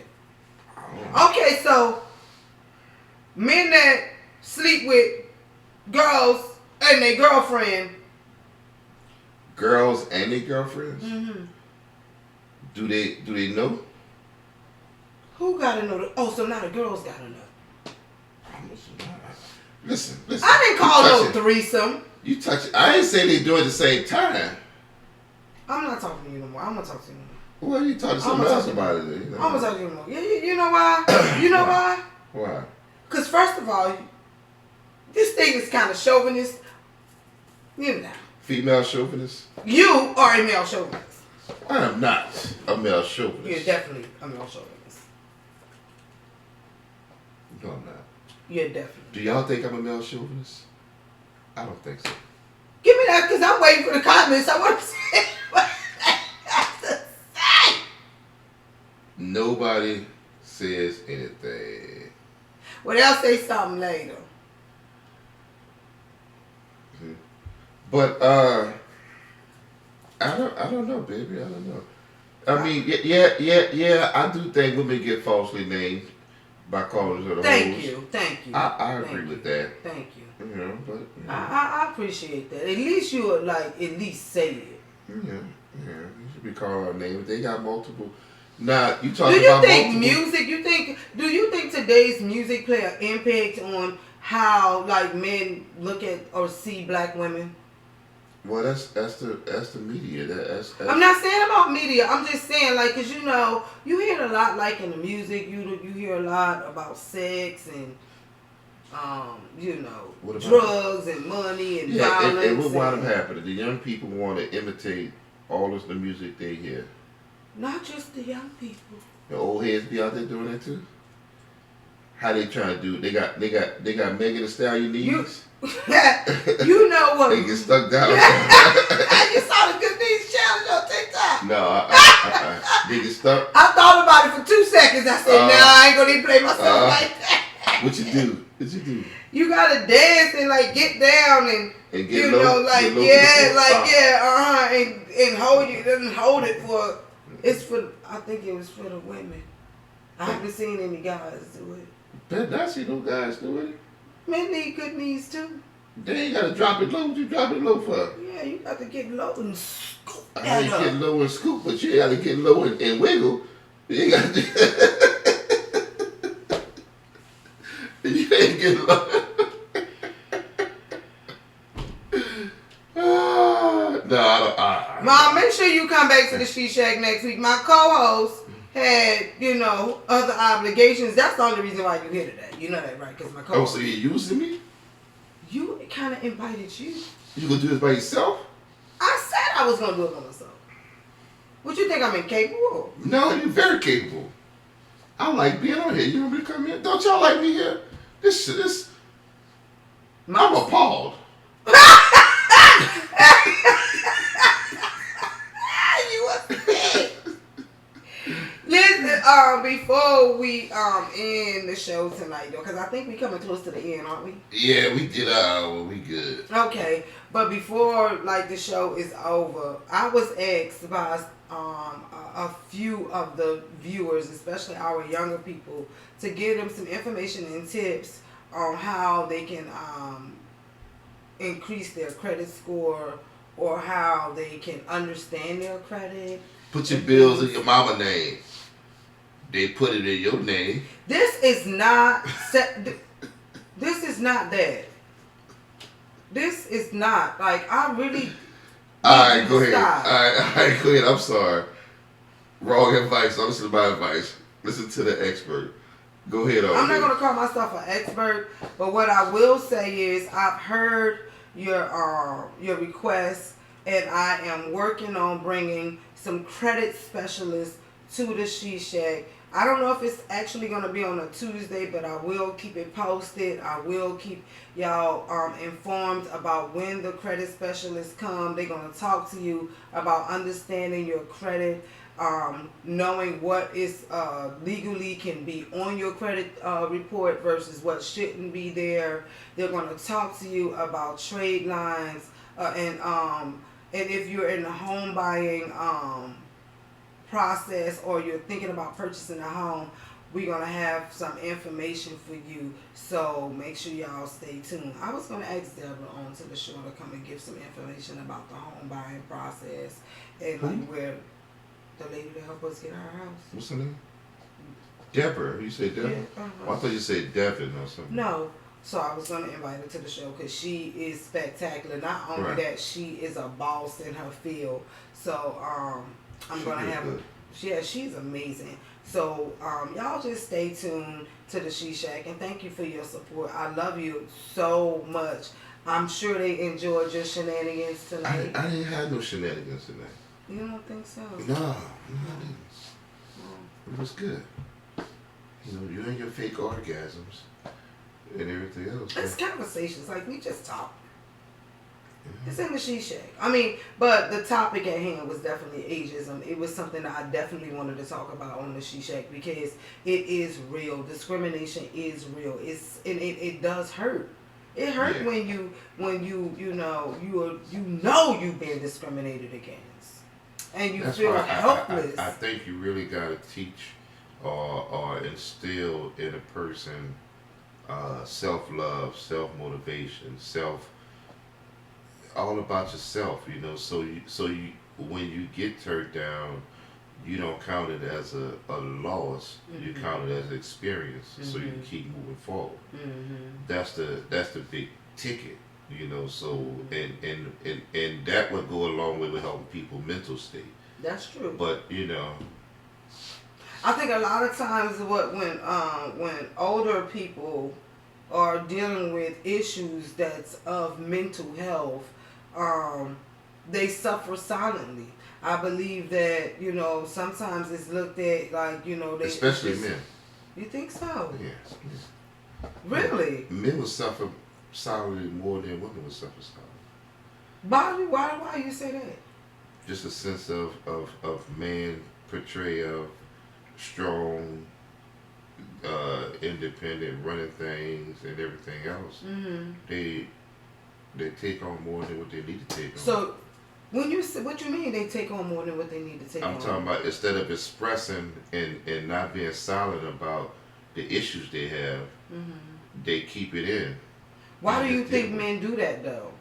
I don't know. Okay, so men that sleep with girls and their girlfriend. Girls and their girlfriends, Mm-hmm. do they know? Who gotta know? So now the girls gotta know. Listen. I didn't call You no touch it. threesome. You touch it. I ain't say they do it at the same time. I'm not talking to you no more. I'm gonna talk to you no more. Well, you talk to I'm someone gonna else talk about it. You know. I'm gonna talk to you no more. You know why? You know why? Why? Because first of all, this thing is kind of chauvinist. You know. Female chauvinist? You are a male chauvinist. I am not a male You're chauvinist. definitely a male chauvinist. No, I'm not. You're definitely. Do y'all think I'm a male chauvinist? I don't think so. Give me that because I'm waiting for the comments. I want to see what they have to say. Nobody says anything. Well, they'll say something later. But I don't know, baby. I don't know. I mean, yeah. I do think women get falsely named by callers of the Thank hoes. you. I agree with that. Thank you. You know, but I appreciate that. At least you would at least say it. yeah. You should be calling our names. They got multiple. Now you Do talking you about think multiple. music? Do you think today's music play an impact on how men look at or see black women? Well, that's the media. That's I'm not saying about media. I'm just saying cause you hear a lot in the music. You hear a lot about sex and What about drugs and money and violence. and what wound up happening? The young people want to imitate all of the music they hear. Not just the young people. The old heads be out there doing that too. How they trying to do it? They got Megan Thee Stallion knees. You know what? They get stuck down. You saw the Good News challenge on TikTok. No, they get stuck. I thought about it for 2 seconds. I said, nah, I ain't gonna even play myself like that. What you do? What you do? You gotta dance and get down and And get you low, know, get low and hold it and hold it for. It's for. I think it was for the women. I haven't seen any guys do it. But I see no guys do it. Men need good knees too. They ain't gotta drop it low. What you drop it low for? Yeah, you got to get low and scoop I that ain't up. get low and scoop, but you gotta get low and wiggle. You ain't gotta do You ain't get low. No, I don't. Mom, make sure you come back to the She Shack next week. My co-host had, other obligations. That's the only reason why you here today. You know that, right? Because my Oh, co-host. so you using me? You kind of invited you. You gonna do this by yourself? I said I was going to do it by myself. What you think I'm incapable of? No, you're very capable. I like being on here. You want me to come here? Don't y'all like me here? This. I'm appalled. You was sick. Listen, before we end the show tonight, though, because I think we coming close to the end, aren't we? Yeah, we did we good. Okay, but before the show is over, I was asked by a few of the viewers, especially our younger people, to give them some information and tips on how they can increase their credit score or how they can understand their credit. Put your bills in your mama name. They put it in your name. This is not this is not that. This is not I really. Alright, go ahead. Stop. Alright, go ahead. I'm sorry. Wrong advice. Don't listen to my advice. Listen to the expert. Go ahead. I'm not gonna call myself an expert, but what I will say is I've heard your requests, and I am working on bringing some credit specialists to the She Shack. I don't know if it's actually going to be on a Tuesday, but I will keep it posted. I will keep y'all informed about when the credit specialists come. They're going to talk to you about understanding your credit, knowing what is legally can be on your credit report versus what shouldn't be there. They're going to talk to you about trade lines and if you're in the home buying process or you're thinking about purchasing a home, we're going to have some information for you. So make sure y'all stay tuned. I was going to ask Deborah on to the show to come and give some information about the home buying process and where the lady to help us get our house. What's her name? Deborah. You said Deborah? Yeah, Oh, I thought you said Devin or something. No. So I was going to invite her to the show because she is spectacular. Not only that, she is a boss in her field. So I'm going to have her. Yeah, she's amazing. So y'all just stay tuned to the She Shack, and thank you for your support. I love you so much. I'm sure they enjoyed your shenanigans tonight. I didn't have no shenanigans tonight. You don't think so? No, I didn't. It was good. You know, you and your fake orgasms and everything else. It's conversations, like we just talk. Yeah. It's in the She Shack. I mean, but the topic at hand was definitely ageism. It was something that I definitely wanted to talk about on the She Shack because it is real. Discrimination is real. It does hurt. It hurt Yeah. when you know you've been discriminated against, and you That's feel why helpless. I think you really got to teach or instill in a person self-love, self-motivation, all about yourself, you know, so you when you get turned down, you don't count it as a loss. You count it as an experience, so you can keep moving forward. That's the big ticket, you know. So and that would go along with helping people mental state. That's true. But you know, I think a lot of times when older people are dealing with issues that's of mental health, they suffer silently. I believe that, you know, sometimes it's looked at like, you know, they especially just, men. You think so? Yeah. Really? Men will suffer silently more than women will suffer silently. Bobby, why you say that? Just a sense of man portrayal, strong, independent, running things and everything else. They take on more than what they need to take on. So, when you say, what you mean they take on more than what they need to take on? I'm talking about instead of expressing and not being silent about the issues they have, they keep it in. Why do you just think deal with men do that though?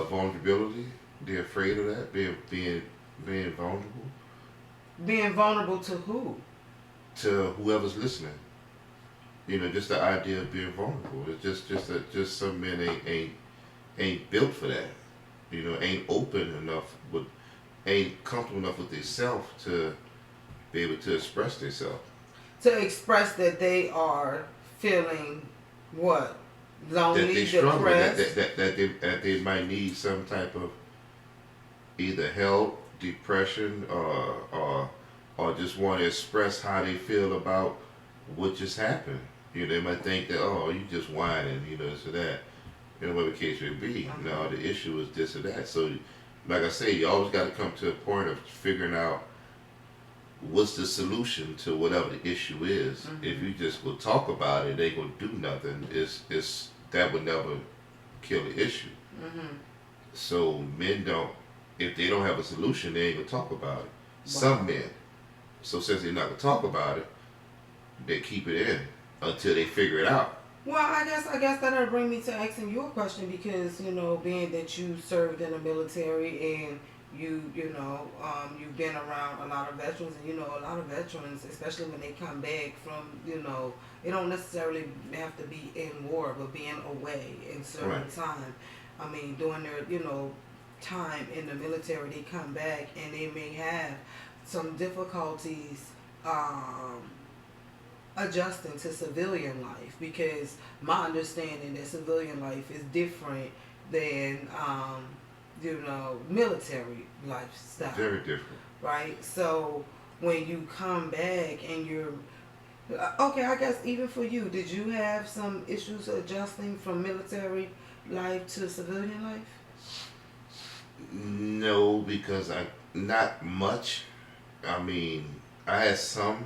vulnerability. They're afraid of that. Being vulnerable Being vulnerable to who? to whoever's listening. You know, just the idea of being vulnerable. It's just some men ain't built for that. You know, ain't open enough ain't comfortable enough with themselves to be able to express themselves. To express that they are feeling what? Lonely, That they struggle. depressed. That they might need some type of either help, depression, or just want to express how they feel about what just happened. You know, they might think that, oh, you just whining, you know, this or that. You know, whatever the case may be. No, the issue is this or that. So, like I say, you always got to come to a point of figuring out what's the solution to whatever the issue is. If you just go talk about it, they gonna do nothing. It's that would never kill the issue. So men don't. If they don't have a solution, they ain't gonna talk about it. Some men. So since they're not gonna talk about it, they keep it in until they figure it out. Well, I guess that'll bring me to asking you a question because, you know, being that you served in the military and you know, you've been around a lot of veterans, and you know, a lot of veterans, especially when they come back from, you know, they don't necessarily have to be in war, but being away in certain time. I mean, during their, you know, time in the military, they come back and they may have some difficulties adjusting to civilian life, because my understanding that civilian life is different than you know, military lifestyle. Very different. Right? So when you come back and you're okay, I guess even for you, did you have some issues adjusting from military life to civilian life? No, because not much. I mean, I had some.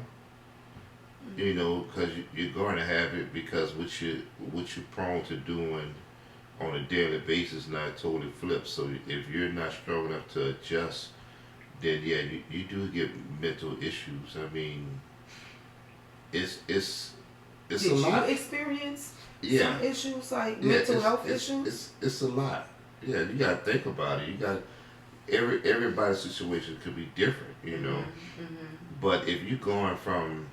You know, because you're going to have it because what you're prone to doing on a daily basis not totally flips. So if you're not strong enough to adjust, then yeah, you do get mental issues. I mean, it's a lot. Did you experience Yeah. some issues like Yeah, mental health issues? It's a lot. Yeah, you gotta think about it. You got everybody's situation could be different, you know. But if you're going from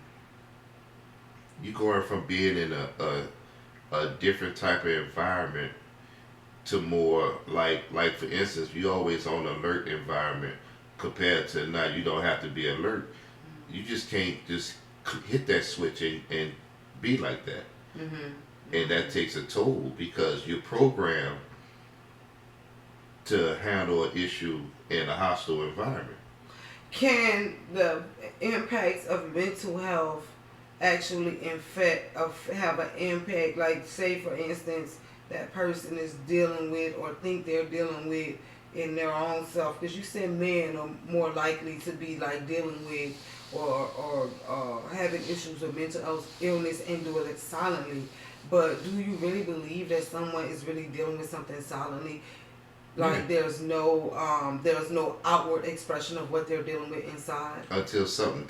being in a different type of environment to more like for instance, you always on alert environment compared to now you don't have to be alert. you just can't just hit that switch and be like that. And that takes a toll because you're programmed to handle an issue in a hostile environment. Can the impacts of mental health actually have an impact? Like, say for instance, that person is dealing with or think they're dealing with in their own self, because you said men are more likely to be like dealing with or having issues with mental illness and doing it silently. But do you really believe that someone is really dealing with something silently? Like there's no outward expression of what they're dealing with inside Until something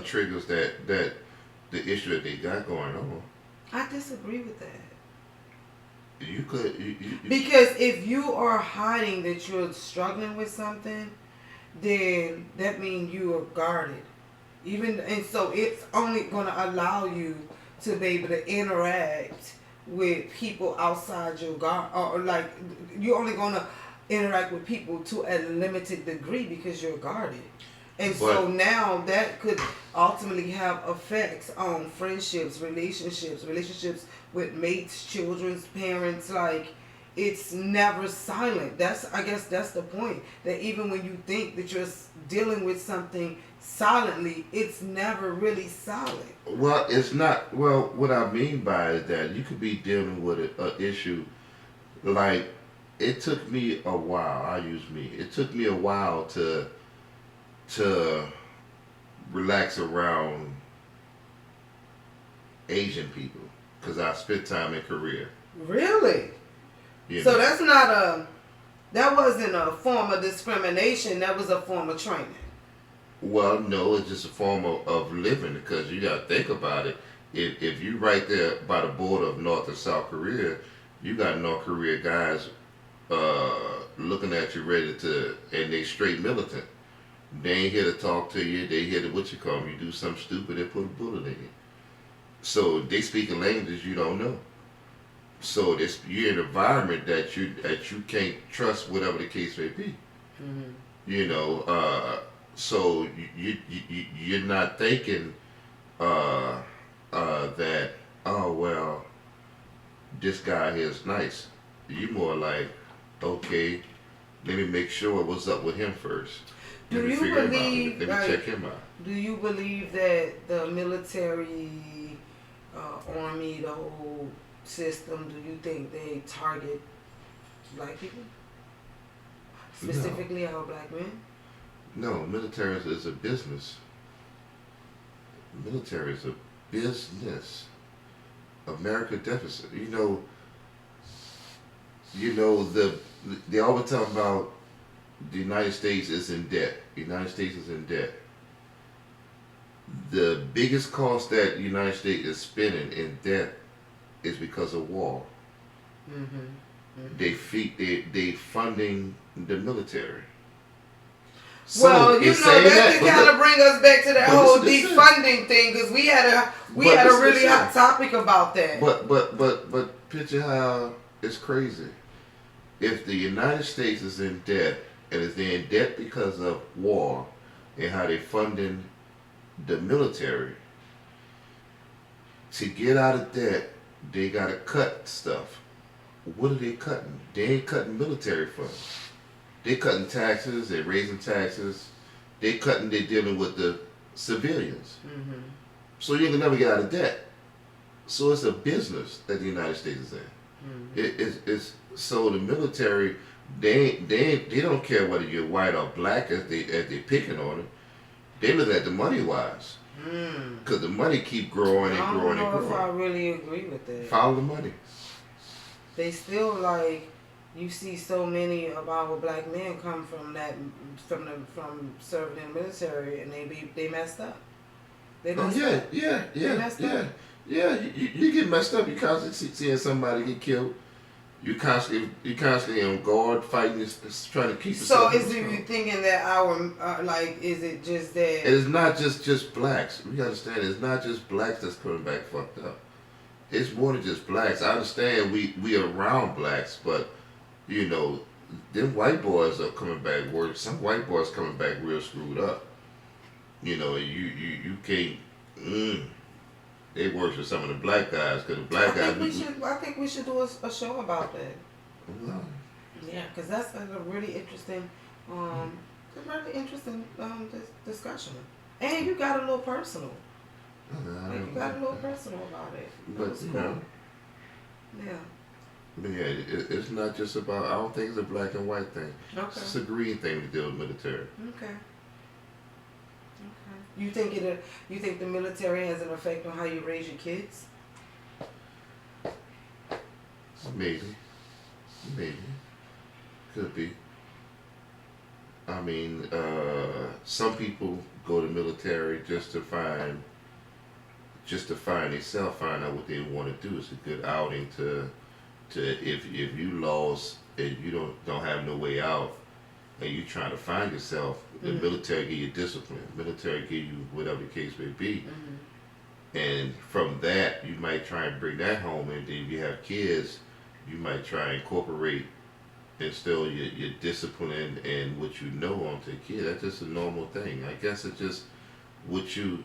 triggers that the issue that they got going on. I disagree with that. You could Because if you are hiding that you're struggling with something, then that means you are guarded. And so it's only going to allow you to be able to interact with people outside your guard, or like you're only going to interact with people to a limited degree because you're guarded. And so now that could ultimately have effects on friendships, relationships with mates, children's parents. Like, it's never silent. I guess that's the point. That even when you think that you're dealing with something silently, it's never really silent. Well, it's not. Well, what I mean by it is that you could be dealing with an issue. Like, it took me a while. I use me. It took me a while to relax around Asian people because I spent time in Korea. Really? So that wasn't a form of discrimination. That was a form of training. Well, no, it's just a form of living because you got to think about it. If you right there by the border of North and South Korea, you got North Korea guys looking at you and they straight militant. They ain't here to talk to you. They here to you do something stupid, they put a bullet in you. So they speak a language you don't know. So you're in an environment that you can't trust, whatever the case may be. So you're not thinking that, oh well, this guy here is nice. You more like, okay, let me make sure what's up with him first. Let me check him out. Do you believe that the military, army, the whole system, do you think they target black people? Specifically our black men? No, military is a business. Military is a business. America deficit. They always talk about the United States is in debt. The United States is in debt. The biggest cost that the United States is spending in debt is because of war. They funding the military. So well, that can kind of bring us back to that whole defunding thing, because we had a really hot topic about that. But picture how it's crazy. If the United States is in debt, and is in debt because of war and how they funding the military, to get out of debt, they gotta cut stuff. What are they cutting? They ain't cutting military funds. They cutting taxes, they're raising taxes, they're dealing with the civilians. So you can never get out of debt. So it's a business that the United States is in. So the military, they don't care whether you're white or black as they picking on it. They look at the money wise. Because the money keep growing and growing and growing. I don't know if I really agree with that. Follow the money. They still you see so many of our black men come from serving in the military, and they messed up. They messed up. Yeah. You get messed up. You constantly seeing somebody get killed. You constantly on guard fighting, trying to keep yourself. So is you thinking that is it just that? It's not just blacks. We understand it's not just blacks that's coming back fucked up. It's more than just blacks. I understand we are around blacks, but them white boys are coming back worse. Some white boys coming back real screwed up. You know, you can't. They worse than some of the black guys because the black guys. I think we should do a show about that. Well, Yeah, because that's a really interesting, discussion. And you got a little personal. You got a little personal about it. But That's you cool. know, Yeah. but yeah, it's not just about. I don't think it's a black and white thing. Okay. It's a green thing to deal with military. Okay. You think you think the military has an effect on how you raise your kids? Maybe, could be. I mean, some people go to military just to find themselves, find out what they want to do. It's a good outing to if you lost and you don't have no way out, and you trying to find yourself. The military give you discipline. Military give you whatever the case may be. And from that, you might try and bring that home. And then if you have kids, you might try and incorporate, instill your discipline and what you know onto the kid. That's just a normal thing. I guess it's just what you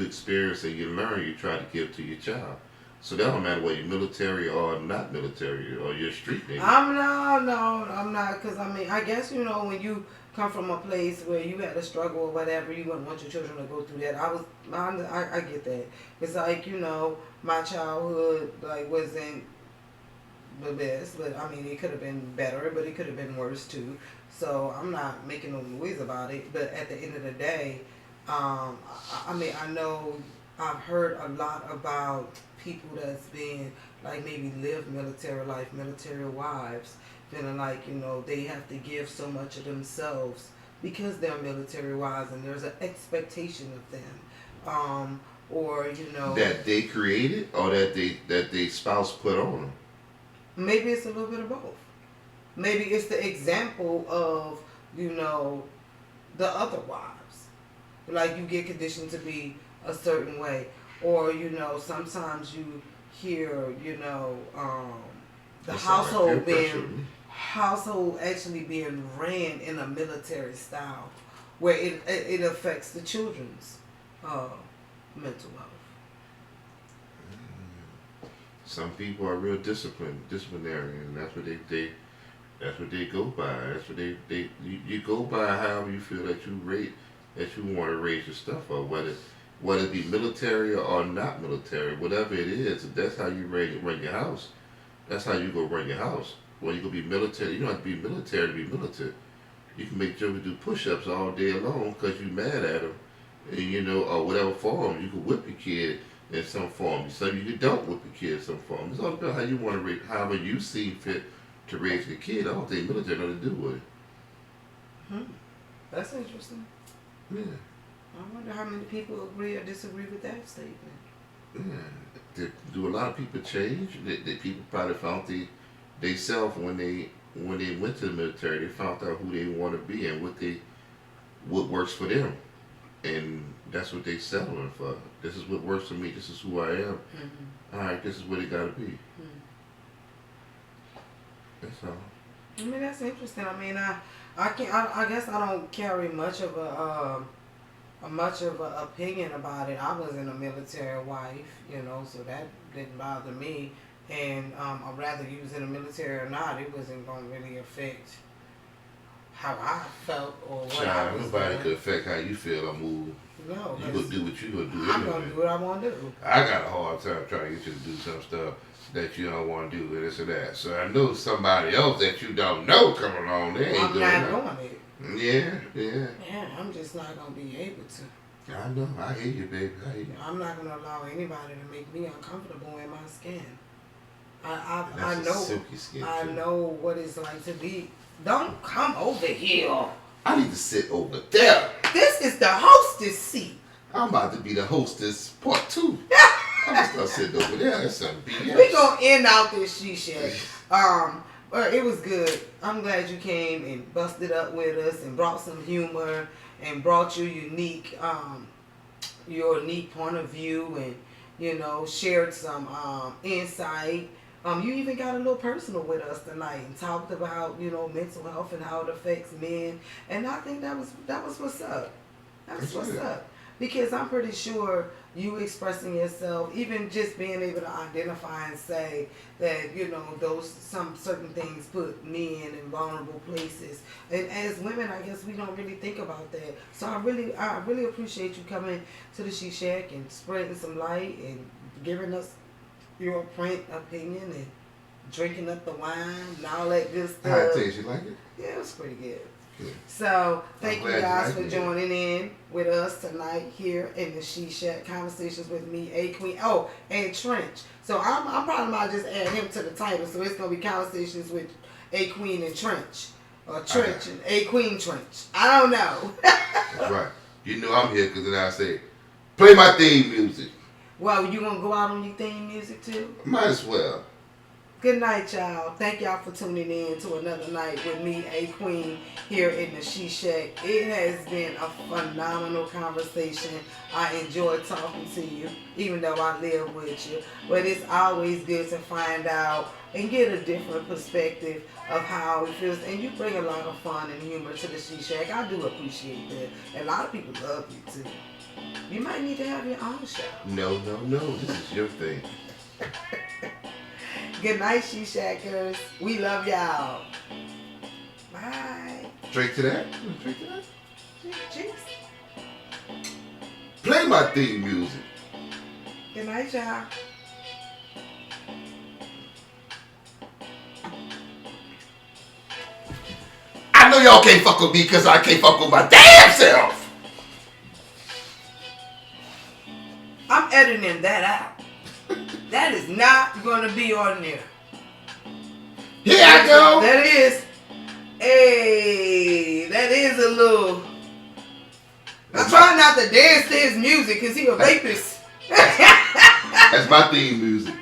experience and you learn, you try to give to your child. So that don't matter whether you're military or not military or you're street nigga. I'm not, because I mean, I guess, you know, when you come from a place where you had to struggle or whatever, you wouldn't want your children to go through that. I get that. It's like, you know, my childhood, like, wasn't the best, but I mean, it could have been better, but it could have been worse too. So I'm not making no noise about it, but at the end of the day, I mean, I know I've heard a lot about people that's been, like, maybe live military life, military wives, feeling like, you know, they have to give so much of themselves because they're military wives and there's an expectation of them. Or, you know, That they created or that they spouse put on them. maybe it's a little bit of both. Maybe it's the example of, you know, the other wives. Like, you get conditioned to be a certain way. Or, you know, sometimes you hear, you know, the That sound like peer pressure to me. household actually being ran in a military style where it affects the children's mental health. Some people are real disciplinary, and that's what they go by. That's what you go by however you feel that you want to raise your stuff up, whether it be military or not military, whatever it is. That's how you run your house. That's how you go run your house. Well, you gonna be military. You don't have to be military to be military. You can make children do push-ups all day long because you mad at them, and you know, or whatever form. You can whip your kid in some form. Some you don't whip your kid in some form. It's all about how you want to raise, however you see fit to raise your kid. I don't think military nothing to do with it. That's interesting. Yeah. I wonder how many people agree or disagree with that statement. Yeah. Do a lot of people change? The people probably found they self when they went to the military. They found out who they want to be and what works for them, and that's what they settling for. This is what works for me. This is who I am. All right, this is what it got to be. That's all. I mean, that's interesting. I mean, I guess I don't carry much of a opinion about it. I was in a military wife, you know, so that didn't bother me. And rather you was in the military or not, it wasn't going to really affect how I felt or what I was Nobody doing. could affect how you feel or move. No, You gonna do what you gonna do I'm anyway. going to do what I want to do. I got a hard time trying to get you to do some stuff that you don't want to do and this and that. So I know somebody else that you don't know coming along. They ain't I'm doing not that. doing it. Yeah. Yeah, I'm just not going to be able to. I know. I hear you, baby. I hear you. I'm not going to allow anybody to make me uncomfortable in my skin. I That's know a silky skin. I too. know what it's like to be. Don't come over here. I need to sit over there. This is the hostess seat. I'm about to be the hostess part 2. I'm gonna start sitting over there. That's some BS. We gonna end out this she-shack. But it was good. I'm glad you came and busted up with us and brought some humor and brought your unique point of view and, you know, shared some insight. You even got a little personal with us tonight and talked about, you know, mental health and how it affects men. And I think that was what's up. That's what's up. because I'm pretty sure you expressing yourself, even just being able to identify and say that, you know, those some certain things put men in vulnerable places. And as women, I guess we don't really think about that. So I really appreciate you coming to the She Shack and spreading some light and giving us your print opinion and drinking up the wine and all that good stuff. How it taste? You like it? Yeah, it was pretty good. Good. So thank you glad you guys like for it. joining in with us tonight here in the She Shack Conversations with me, A Queen. Oh, and Trench. So I'm probably might just add him to the title. So it's gonna be Conversations with A Queen and Trench, or Trench and A Queen Trench. I don't know. That's right. You know I'm here because then I say, play my theme music. Well, you gonna go out on your theme music too? Might as well. Good night, y'all. Thank y'all for tuning in to another night with me, A Queen, here in the She Shack. It has been a phenomenal conversation. I enjoy talking to you, even though I live with you. But it's always good to find out and get a different perspective of how it feels. And you bring a lot of fun and humor to the She Shack. I do appreciate that. And a lot of people love you, too. You might need to have your own show. No. This is your thing. Good night, She Shackers. We love y'all. Bye. Drink to that? Drink to that? Cheers. Play my theme music. Good night, y'all. I know y'all can't fuck with me because I can't fuck with my damn self. I'm editing that out. That is not going to be on there. Here I go. That is a little. I'm trying not to dance to his music because he a rapist. That's my theme music.